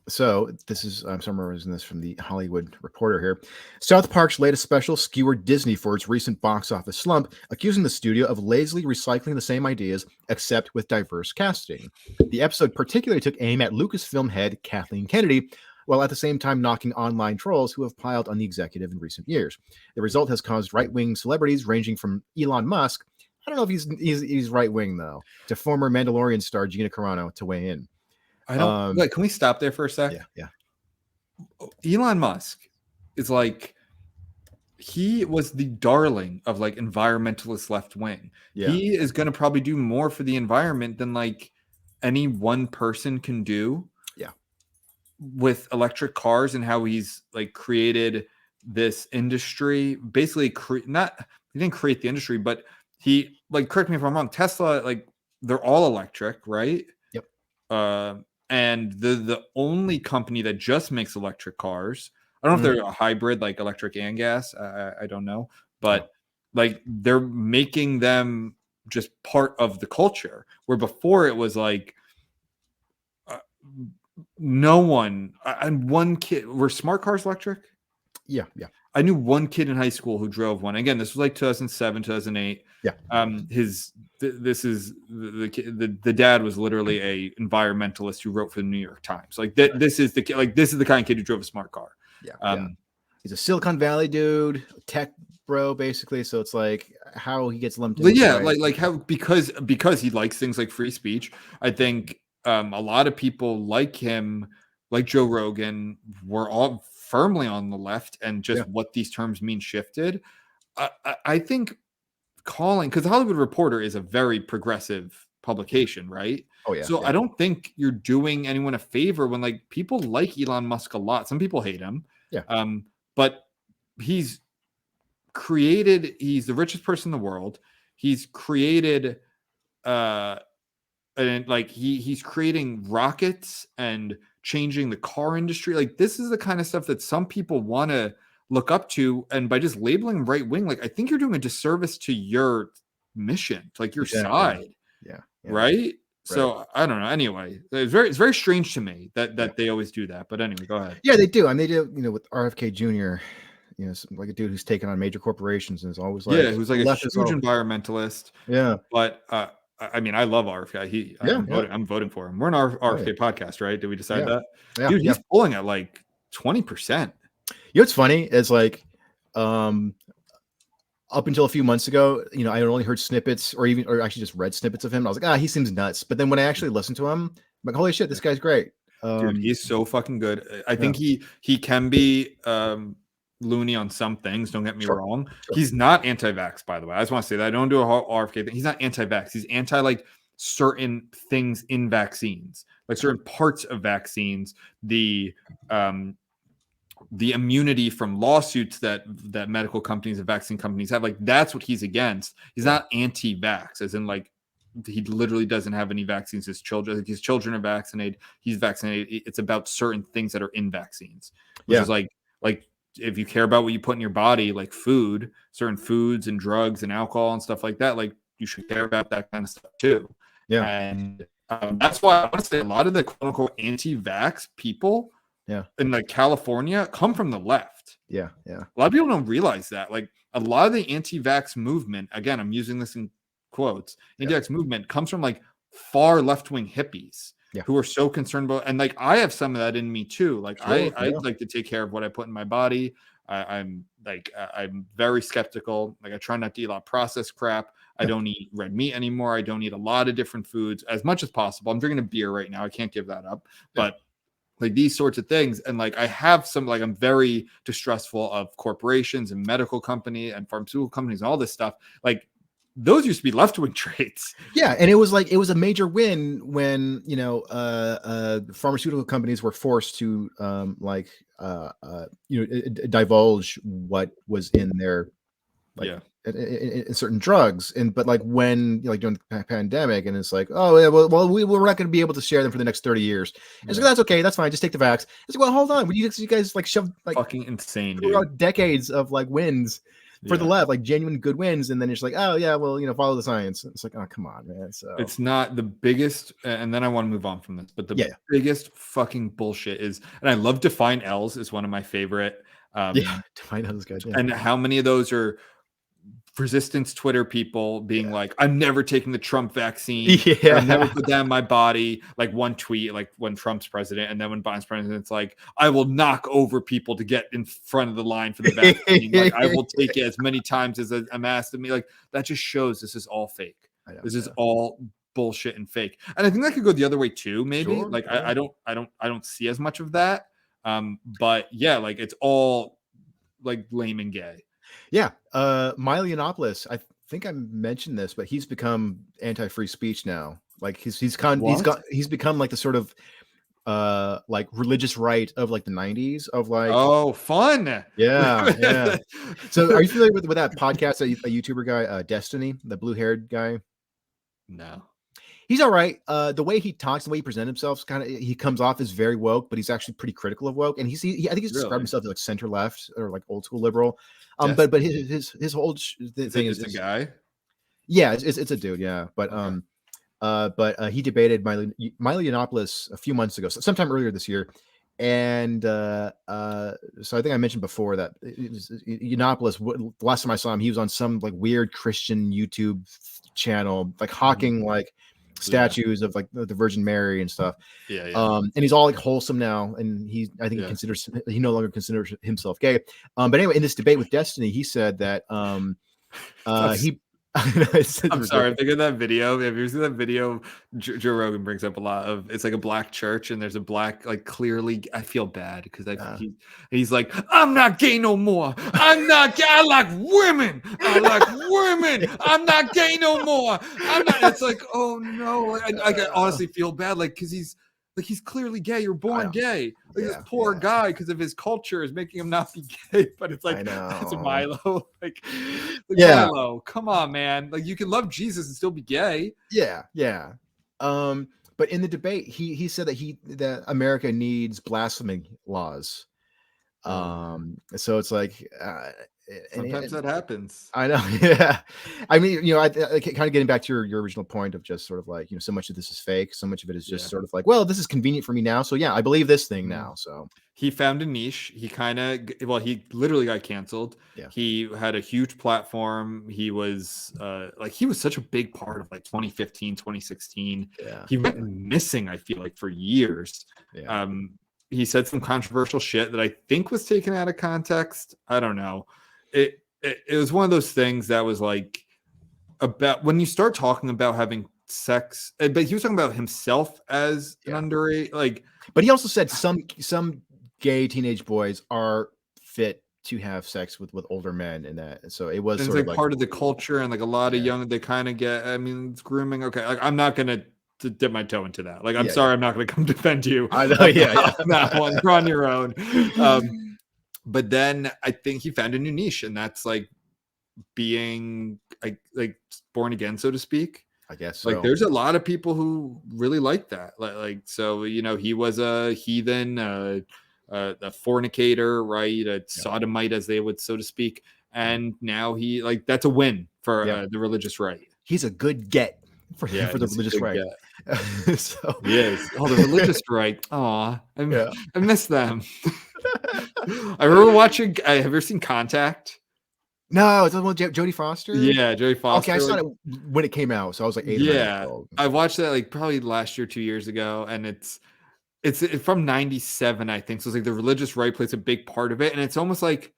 So this is, I'm summarizing this from the Hollywood Reporter here. South Park's latest special skewered Disney for its recent box office slump, accusing the studio of lazily recycling the same ideas, except with diverse casting. The episode particularly took aim at Lucasfilm head Kathleen Kennedy, while at the same time knocking online trolls who have piled on the executive in recent years. The result has caused right-wing celebrities ranging from Elon Musk, I don't know if he's right-wing though, to former Mandalorian star Gina Carano to weigh in. I don't. Can we stop there for a sec? Yeah. Elon Musk is he was the darling of environmentalist left wing. Yeah. He is going to probably do more for the environment than any one person can do. Yeah. With electric cars and how he's created this industry, basically he didn't create the industry, but he correct me if I'm wrong. Tesla, they're all electric, right? Yep. And the only company that just makes electric cars. I don't know if they're a hybrid, electric and gas. I don't know, but they're making them just part of the culture. Where before it was no one. And one kid. Were smart cars electric? Yeah. I knew one kid in high school who drove one. Again, this was 2007, 2008. Yeah. This is the dad was literally a environmentalist who wrote for the New York Times. This is the kind of kid who drove a smart car. Yeah. He's a Silicon Valley dude, tech bro, basically. So it's how he gets lumped in. Yeah, how because he likes things like free speech. I think a lot of people like him, like Joe Rogan, were all firmly on the left, and just what these terms mean shifted. I think because the Hollywood Reporter is a very progressive publication, right? Oh yeah. So I don't think you're doing anyone a favor when people like Elon Musk a lot. Some people hate him. Yeah. But he's the richest person in the world. He's created and he's creating rockets and changing the car industry. This is the kind of stuff that some people want to look up to, and by just labeling right wing, I think you're doing a disservice to your mission, to your side. Yeah. Right? So I don't know. Anyway, it's very strange to me that they always do that. But anyway, go ahead. Yeah, they do. And they do, with RFK Jr. like a dude who's taken on major corporations and is always like, who's like a left huge is all. environmentalist. Yeah. But I mean, I love RFK. I'm voting for him. We're an RFK podcast, right? Did we decide that? Yeah, Dude, he's pulling at like 20%. You know what's funny is like, up until a few months ago, I had only heard snippets or actually just read snippets of him. I was like, he seems nuts. But then when I actually listened to him, I'm like, holy shit, this guy's great. Dude, he's so fucking good. I think he can be loony on some things. Don't get me wrong. Sure. He's not anti-vax, by the way. I just want to say that. I don't do a RFK thing. He's not anti-vax. He's anti like certain things in vaccines, like certain parts of vaccines. The immunity from lawsuits that medical companies and vaccine companies have, like that's what he's against. He's not anti-vax, as in like he literally doesn't have any vaccines. His children are vaccinated. He's vaccinated. It's about certain things that are in vaccines, which is like if you care about what you put in your body, like food, certain foods and drugs and alcohol and stuff like that, like you should care about that kind of stuff too. Yeah, and that's why I want to say a lot of the quote unquote anti-vax people. In like California come from the left. Yeah. A lot of people don't realize that. Like a lot of the anti-vax movement, again, I'm using this in quotes, anti-vax movement comes from like far left-wing hippies who are so concerned about, and like I have some of that in me too. Like I like to take care of what I put in my body. I'm very skeptical. Like I try not to eat a lot of processed crap. I don't eat red meat anymore. I don't eat a lot of different foods as much as possible. I'm drinking a beer right now. I can't give that up, but like these sorts of things. And like, I have some, like, I'm very distrustful of corporations and medical company and pharmaceutical companies and all this stuff. Like those used to be left-wing traits. Yeah. And it was a major win when, pharmaceutical companies were forced to divulge what was in their, in certain drugs. But like when during the pandemic, and it's like, oh yeah, well we're not going to be able to share them for the next 30 years. And it's like, that's okay, that's fine, just take the vax. It's like, well, hold on, you guys like shoved like fucking insane, dude. Decades of like wins for the left, like genuine good wins, and then it's like, oh yeah, well, follow the science. It's like, oh come on, man. So it's not the biggest, and then I want to move on from this, but the biggest fucking bullshit is, and I love Define L's is one of my favorite. Define L's good. Yeah. And how many of those are resistance Twitter people being like, I'm never taking the Trump vaccine. I've never put that in my body. Like one tweet, like when Trump's president, and then when Biden's president, it's like, I will knock over people to get in front of the line for the vaccine. Like I will take it as many times as I'm asked of me. Like that just shows this is all fake. This is all bullshit and fake. And I think that could go the other way too. Maybe I don't see as much of that. But yeah, like it's all like lame and gay. Yeah. Milo Yiannopoulos, I think I mentioned this, but he's become anti-free speech now. Like he's become like the sort of like religious right of like the 90s of like, oh, fun. Yeah. So are you familiar with that podcast, a YouTuber guy, Destiny, the blue-haired guy? No. He's all right. The way he talks, the way he presents himself, he comes off as very woke, but he's actually pretty critical of woke. And I think he's described himself as like center left or like old school liberal. But his whole thing is a guy. Yeah, it's a dude. Yeah, but he debated Milo Yiannopoulos a few months ago, sometime earlier this year, and so I think I mentioned before that Yiannopoulos. The last time I saw him, he was on some like weird Christian YouTube channel, like hawking like statues of like the Virgin Mary and stuff. And he's all like wholesome now, and he no longer considers himself gay. But anyway, in this debate with Destiny, he said that I'm sorry, I'm thinking of that video. Have you ever seen that video Joe Rogan brings up a lot of? It's like a black church, and there's a black, like clearly, I feel bad because he's like, I'm not gay no more. I'm not gay. I like women. I'm not gay no more. I'm not. It's like, oh no. I honestly feel bad, like, because he's clearly gay. You're born gay. Like this poor guy, because of his culture, is making him not be gay. But it's like, that's Milo. Milo, come on, man. Like you can love Jesus and still be gay. Yeah. But in the debate, he said that America needs blasphemy laws. So it's like, Sometimes that happens. I know. Yeah. I mean, I kind of getting back to your original point of just sort of like, so much of this is fake. So much of it is just sort of like, well, this is convenient for me now. So yeah, I believe this thing now. So he found a niche. He he literally got canceled. Yeah. He had a huge platform. He was he was such a big part of like 2015, 2016. Yeah. He went missing, I feel like, for years. Yeah. He said some controversial shit that I think was taken out of context. I don't know. It was one of those things that was like, about when you start talking about having sex, but he was talking about himself as an underage, but he also said some gay teenage boys are fit to have sex with older men, and that, so it was sort of part of the culture, and like a lot of young, they kind of get, I mean, it's grooming. Okay, like I'm not gonna dip my toe into that. Like, I'm sorry, I'm not gonna come defend you. I know, that one, you're on your own. But then I think he found a new niche, and that's like being like born again, so to speak. I guess so. Like, there's a lot of people who really like that. So he was a heathen, a fornicator, right? A sodomite, as they would, so to speak. And now he, like, that's a win for the religious right. He's a good get for the religious right. So yes, the religious right. Aw, I miss them. I remember watching. Have you ever seen Contact? No, it's the one with Jodie Foster. Yeah, Jodie Foster. Okay, I saw it when it came out, so I was like 8 or 9 years old. I watched that like probably last year, 2 years ago, and it's from '97, I think. So it's like the religious right plays a big part of it, and it's almost like,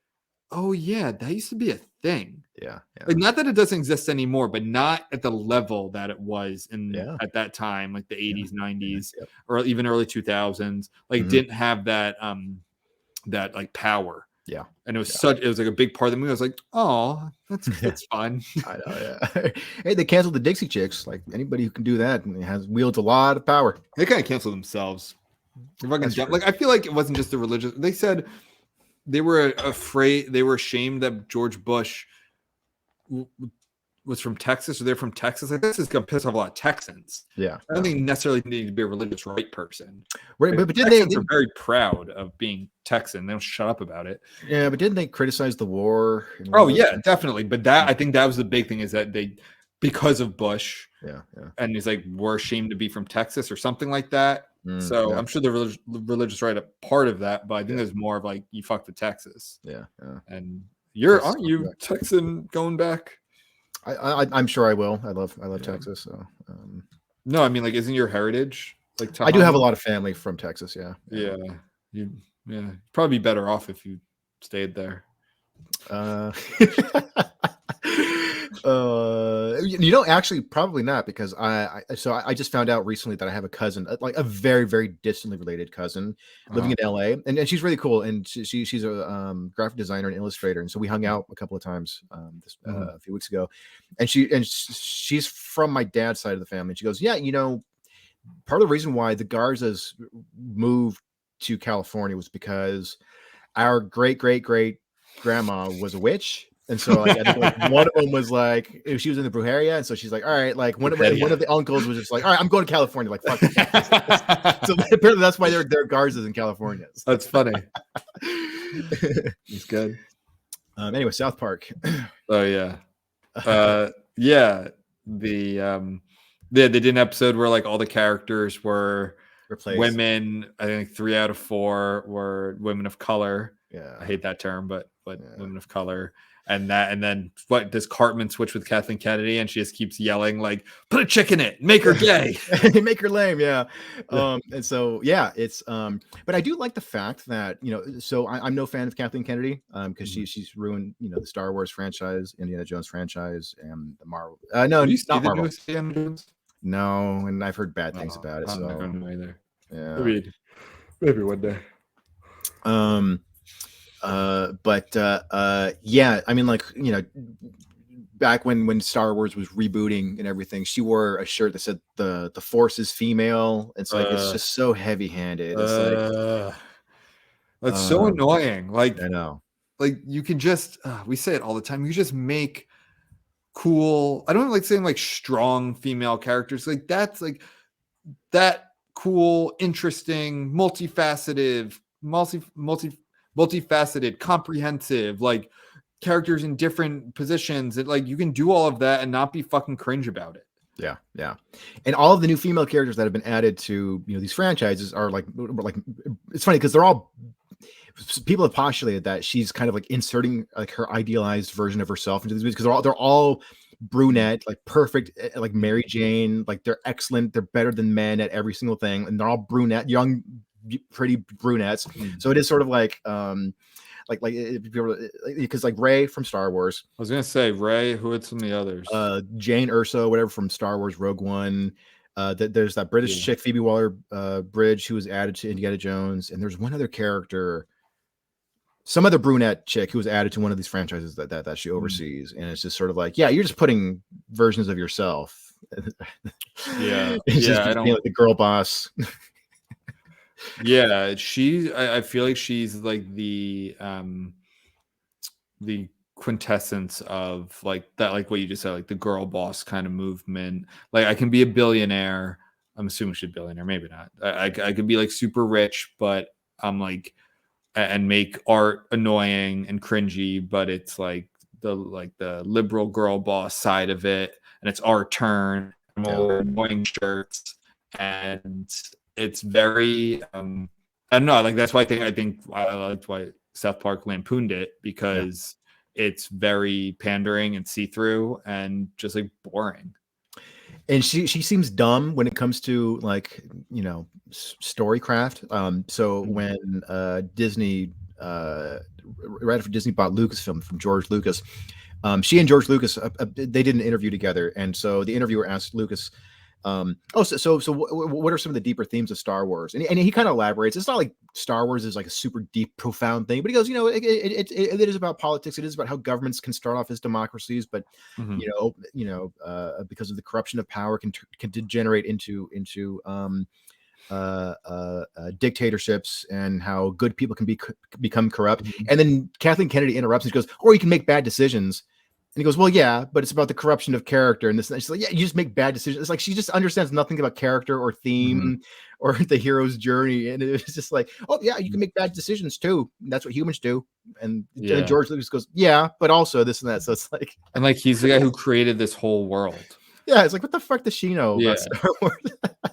oh yeah, that used to be a thing. Yeah. Like, not that it doesn't exist anymore, but not at the level that it was at that time, like the 80s, 90s, or even early 2000s. Like, didn't have that that like power. Yeah. And it was it was like a big part of the movie. I was like, oh, that's fun. I know, yeah. Hey, they canceled the Dixie Chicks. Like, anybody who can do that wields a lot of power. They kind of canceled themselves. Like, I feel like it wasn't just the religious. They said they were afraid, they were ashamed that George Bush was from Texas, or they're from Texas. Like, this is gonna piss off a lot of Texans. Yeah. I don't think you necessarily need to be a religious right person. Right, but didn't Texans are very proud of being Texan. They don't shut up about it. Yeah, but didn't they criticize the war? Oh yeah, definitely. But I think that was the big thing, is that they, because of Bush. Yeah. And he's like, we're ashamed to be from Texas or something like that. So I'm sure the religious right a part of that, but I think there's more of like, you fuck the Texas. Yeah. And aren't you Texan going back? I'm sure I will. I love Texas. So no, I mean, like, isn't your heritage like? I do have a lot of family from Texas. Yeah. You'd probably be better off if you stayed there. Actually, probably not, because I just found out recently that I have a cousin, like a very, very distantly related cousin, living in LA, and she's really cool, and she's a graphic designer and illustrator, and so we hung out a couple of times a few weeks ago, and she's from my dad's side of the family, and she goes, yeah, part of the reason why the Garzas moved to California was because our great grandma was a witch. And so, like, I think, like, one of them was like, she was in the brujeria, and so she's like, all right, like, one of the uncles was just like, all right, I'm going to California, like, fuck it. So apparently that's why they're Garzas in California. That's funny. He's good. Anyway, South Park. Oh yeah, they did an episode where, like, all the characters were replaced. Women. I think 3 out of 4 were women of color. Yeah, I hate that term, but women of color. And then what does Cartman switch with Kathleen Kennedy, and she just keeps yelling, like, put a chick in it, make her gay. Make her lame. Yeah. And so, yeah, it's but I do like the fact that, so I'm no fan of Kathleen Kennedy, because she's ruined, the Star Wars franchise, Indiana Jones franchise, and the Marvel. No, not Marvel. No, and I've heard bad things about it. So I don't know either. Yeah. Maybe one day. Yeah, I mean, like, back when Star Wars was rebooting and everything, she wore a shirt that said the Force is female. It's like, it's just so heavy-handed. It's that's so annoying. Like, I know, like, you can just we say it all the time, you just make cool, I don't like saying like strong female characters, like that's like that cool, interesting, multifaceted, comprehensive, like characters in different positions. That like you can do all of that and not be fucking cringe about it. Yeah. And all of the new female characters that have been added to these franchises are like it's funny because they're all people have postulated that she's kind of like inserting like her idealized version of herself into these movies because they're all brunette, like perfect, like Mary Jane, like they're excellent, they're better than men at every single thing, and they're all brunette, young, pretty brunettes. So it is sort of like because like Rey from Star Wars. I was gonna say Rey. Who are some of the others? Jane Erso, whatever from Star Wars Rogue One. There's that British chick Phoebe Waller-Bridge who was added to Indiana Jones, and there's one other character, some other brunette chick who was added to one of these franchises that she oversees, and it's just sort of like, yeah, you're just putting versions of yourself. I don't like the girl boss. Yeah, I feel like she's like the quintessence of like that, like what you just said, like the girl boss kind of movement. Like I can be a billionaire. I'm assuming she's a billionaire, maybe not. I could be like super rich, but I'm like and make art annoying and cringy, but it's like the liberal girl boss side of it, and it's our turn. More annoying shirts, and it's very I don't know, like that's why I think I liked why South Park lampooned it, because it's very pandering and see-through and just like boring. And she seems dumb when it comes to like storycraft. So when Disney right after Disney bought Lucasfilm from George Lucas, she and George Lucas they did an interview together, and so the interviewer asked Lucas, so what are some of the deeper themes of Star Wars? And he kind of elaborates. It's not like Star Wars is like a super deep, profound thing, but he goes, it is about politics. It is about how governments can start off as democracies, but because of the corruption of power can degenerate into dictatorships, and how good people can become corrupt. And then Kathleen Kennedy interrupts and she goes, or you can make bad decisions. And he goes, well, yeah, but it's about the corruption of character. And this, and she's like, yeah, you just make bad decisions. It's like she just understands nothing about character or theme or the hero's journey. And it's just like, oh, yeah, you can make bad decisions too. And that's what humans do. And George Lucas goes, yeah, but also this and that. So it's like, and like he's the guy who created this whole world. Yeah, it's like, what the fuck does she know about Star Wars?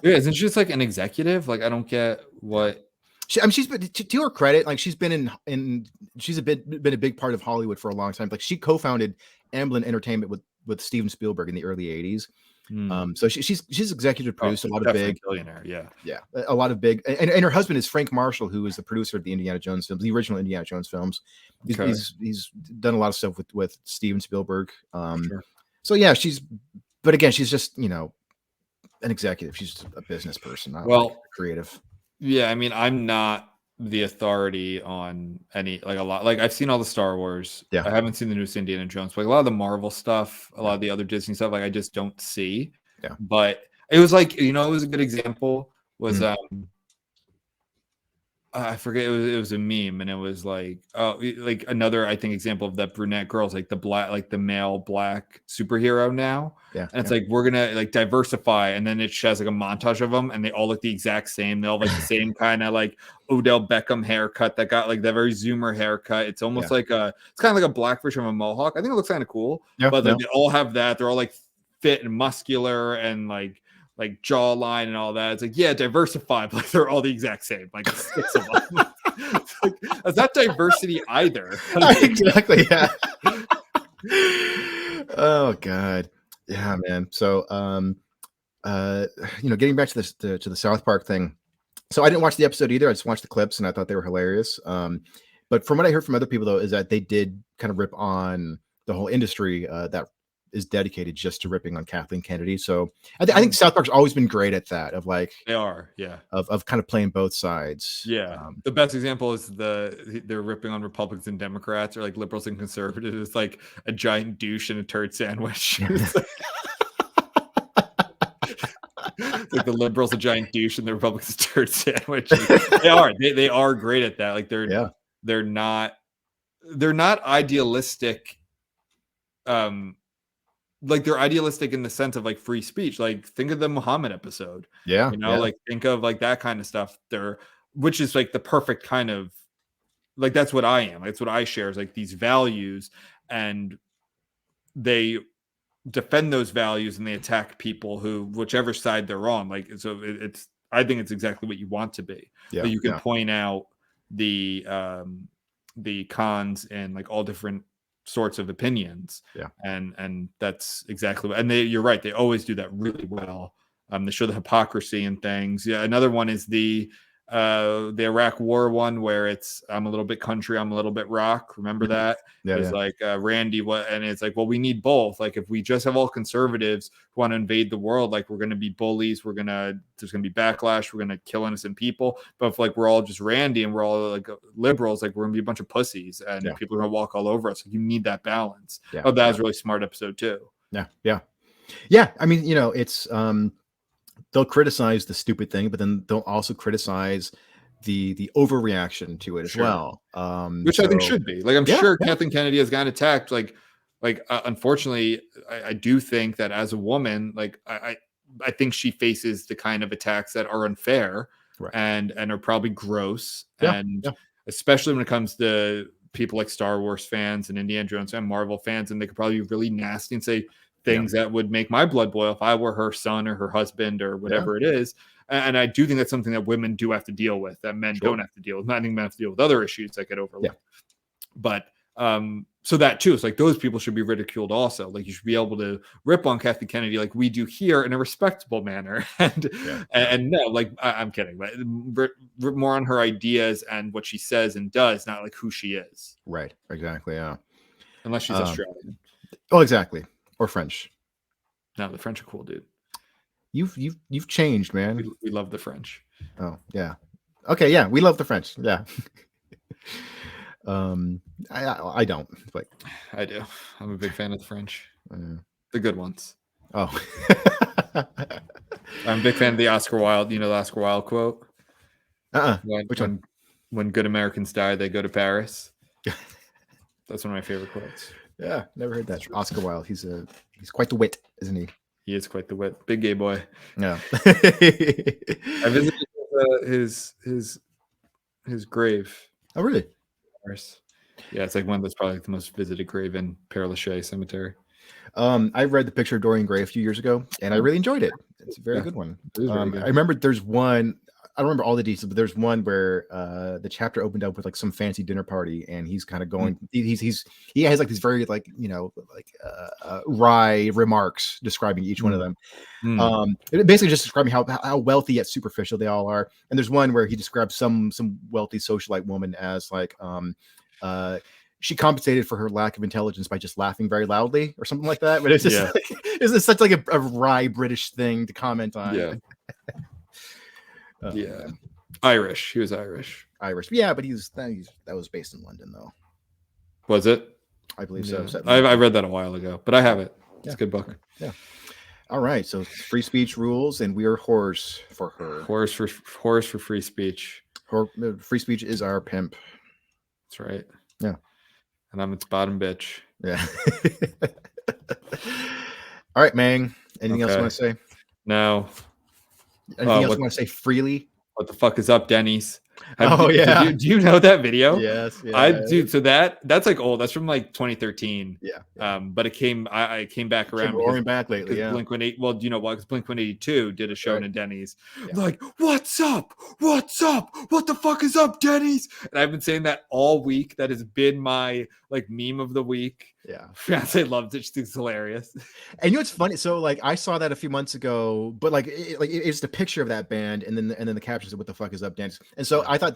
Isn't she just like an executive? Like, I don't get what. She's been, to her credit, like she's been she's been a big part of Hollywood for a long time. Like she co-founded Amblin Entertainment with Steven Spielberg in the early 80s. So she's executive produced a lot of big billionaire, a lot of big, and her husband is Frank Marshall, who is the producer of the Indiana Jones films, the original Indiana Jones films. He's done a lot of stuff with Steven Spielberg. So yeah, but again, she's just an executive. She's a business person, not like creative. Yeah, I mean, I'm not the authority on any, like a lot, like I've seen all the Star Wars. I haven't seen the newest Indiana Jones, but like a lot of the Marvel stuff, a lot of the other Disney stuff, like I just don't see. But it was like, it was a good example was I forget, it was a meme, and it was like like another, I think, example of that brunette girl's like the male black superhero now. And it's like, we're gonna like diversify, and then it has like a montage of them, and they all look the exact same. They all have like the same kind of like Odell Beckham haircut, that got like that very Zoomer haircut. It's almost like it's kind of like a black version of a mohawk. I think it looks kind of cool. But like, they all have that. They're all like fit and muscular and like jawline and all that. It's like, diversified, like they're all the exact same, like 6 of them. Like, that's not diversity either. Exactly. Yeah. Oh God. Yeah, man. So getting back to this to the South Park thing. So I didn't watch the episode either. I just watched the clips and I thought they were hilarious. But from what I heard from other people though, is that they did kind of rip on the whole industry that is dedicated just to ripping on Kathleen Kennedy. So I think South Park's always been great at that, of like they are, of kind of playing both sides. The best example is they're ripping on Republicans and Democrats, or like liberals and conservatives. It's like a giant douche and a turd sandwich. It's like the liberals a giant douche and the Republicans a turd sandwich. They are great at that. Like they're not idealistic. Like they're idealistic in the sense of like free speech. Like think of the Muhammad episode. Like think of like that kind of stuff there, which is like the perfect kind of like, that's what I am. That's what I share, is like these values. and they defend those values and they attack people who, whichever side they're on. Like, so it's, I think it's exactly what you want to be. Yeah, but you can point out the cons and like all different sorts of opinions. Yeah. And that's exactly what, and you're right. They always do that really well. They show the hypocrisy and things. Yeah. Another one is the Iraq War one, where it's, I'm a little bit country, I'm a little bit rock. Remember that? Yeah, it's like Randy, what? And it's like, well, we need both. Like, if we just have all conservatives who want to invade the world, like, we're going to be bullies, there's going to be backlash, we're going to kill innocent people. But if like we're all just Randy and we're all like liberals, like, we're going to be a bunch of pussies and people are going to walk all over us. Like, you need that balance. That was a really smart episode too. Yeah. I mean, it's they'll criticize the stupid thing, but then they'll also criticize the overreaction to it as well. Which I think should be. Like, I'm sure Kathleen Kennedy has gotten attacked. Like unfortunately, I do think that as a woman, like I think she faces the kind of attacks that are unfair and are probably gross. Especially when it comes to people like Star Wars fans and Indiana Jones and Marvel fans, and they could probably be really nasty and say things that would make my blood boil if I were her son or her husband or whatever it is. And I do think that's something that women do have to deal with, that men don't have to deal with. I think men have to deal with other issues that get overlooked. But so that too, it's like those people should be ridiculed also. Like, you should be able to rip on Kathleen Kennedy like we do here in a respectable manner. And no, like I'm kidding, but rip more on her ideas and what she says and does, not like who she is. Right. Exactly. Yeah. Unless she's Australian. Oh, exactly. Or French. No, the French are cool, dude. You've changed, man. We love the French. Oh, yeah. Okay, yeah, we love the French. Yeah. I don't, but I do. I'm a big fan of the French. The good ones. Oh. I'm a big fan of the Oscar Wilde, the Oscar Wilde quote. Which one? When good Americans die, they go to Paris. That's one of my favorite quotes. Yeah, never heard that. Oscar Wilde. He's quite the wit, isn't he? He is quite the wit. Big gay boy. Yeah. I visited his grave. Oh, really? Yeah, it's like one that's probably the most visited grave in Père Lachaise Cemetery. I read the picture of Dorian Gray a few years ago, and I really enjoyed it. It's a very good one. Good. I remember there's one. I don't remember all the details, but there's one where the chapter opened up with like some fancy dinner party, and he's kind of going. He has like these very like wry remarks describing each one of them. Basically just describing how wealthy yet superficial they all are. And there's one where he describes some wealthy socialite woman as like she compensated for her lack of intelligence by just laughing very loudly or something like that. But it's just it's such like a wry British thing to comment on. Yeah. Irish. He was Irish. Yeah, but that was based in London though. Was it? I believe so. I read that a while ago, but I have it. It's a good book. Yeah. All right. So free speech rules, and we are whores for her. Whores for free speech. Free speech is our pimp. That's right. Yeah. And I'm its bottom bitch. Yeah. All right, Mang. Anything else you want to say? No. Anything else you want to say freely? What the fuck is up, Denny's? Do you know that video? Yes. Dude. So that's like old. That's from like 2013. Yeah. But it came back around. Roaring back lately. Yeah. Blink-182. Well, you know what? Because Blink-182 did a show in a Denny's. Yeah. Like, what's up? What's up? What the fuck is up, Denny's? And I've been saying that all week. That has been my like meme of the week. Yeah. Fiance loves it. She thinks it's hilarious. And you know what's funny? So like I saw that a few months ago, but like it's the picture of that band, and then the caption said, "What the fuck is up, Denny's?" And so I thought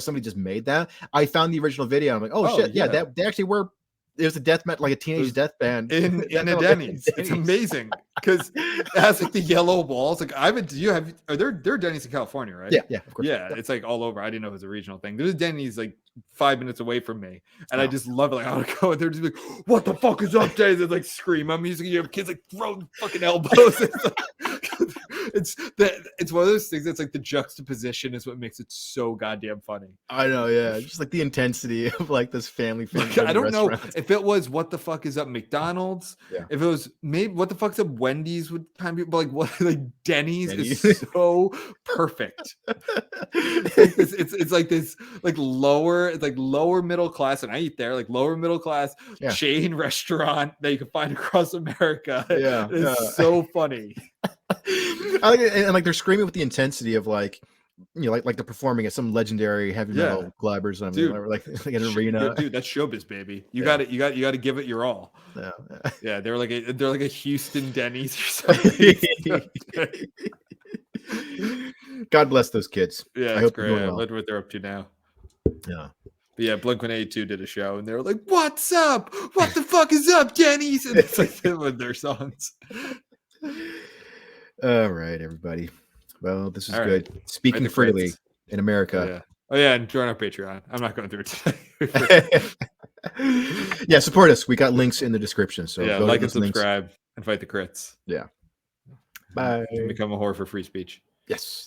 somebody just made that. I found the original video. I'm like, oh shit, yeah, that they actually were. It was a death metal, like a teenage death band in a Denny's. It's amazing because it has like the yellow walls. Like are there Denny's in California, right? Yeah, of course. Yeah, it's like all over. I didn't know it was a regional thing. There's a Denny's like 5 minutes away from me, and I just love it. Like, I want to go, and they're just like, "What the fuck is up, Denny's?" They like scream. I'm using, you have kids like throwing fucking elbows. It's one of those things that's like the juxtaposition is what makes it so goddamn funny. I know, yeah. Just like the intensity of like this family Like, I don't know if it was what the fuck is up McDonald's. Yeah. If it was maybe what the fuck's up Wendy's would kind of be, but like what like Denny's is so perfect. It's like this like lower, it's like lower middle class, and I eat there, like lower middle class chain restaurant that you can find across America. Yeah. It's so funny. I like it, and like they're screaming with the intensity of like, you know, like they're performing at some legendary heavy metal club or something, dude, like an arena. Dude, that's showbiz, baby. You got to give it your all. Yeah, they're like a Houston Denny's or something. God bless those kids. Yeah, I hope great. I love what they're up to now. Yeah. But yeah, Blink-182 did a show, and they were like, "What's up? What the fuck is up, Denny's?" And it's like with their songs. All right, everybody. Well, this is All good. right. Speaking freely in America. Yeah. Oh yeah, and join our Patreon. I'm not going through it today. Yeah, support us. We got links in the description. So yeah, like and subscribe and fight the crits. Yeah. Bye. Become a whore for free speech. Yes.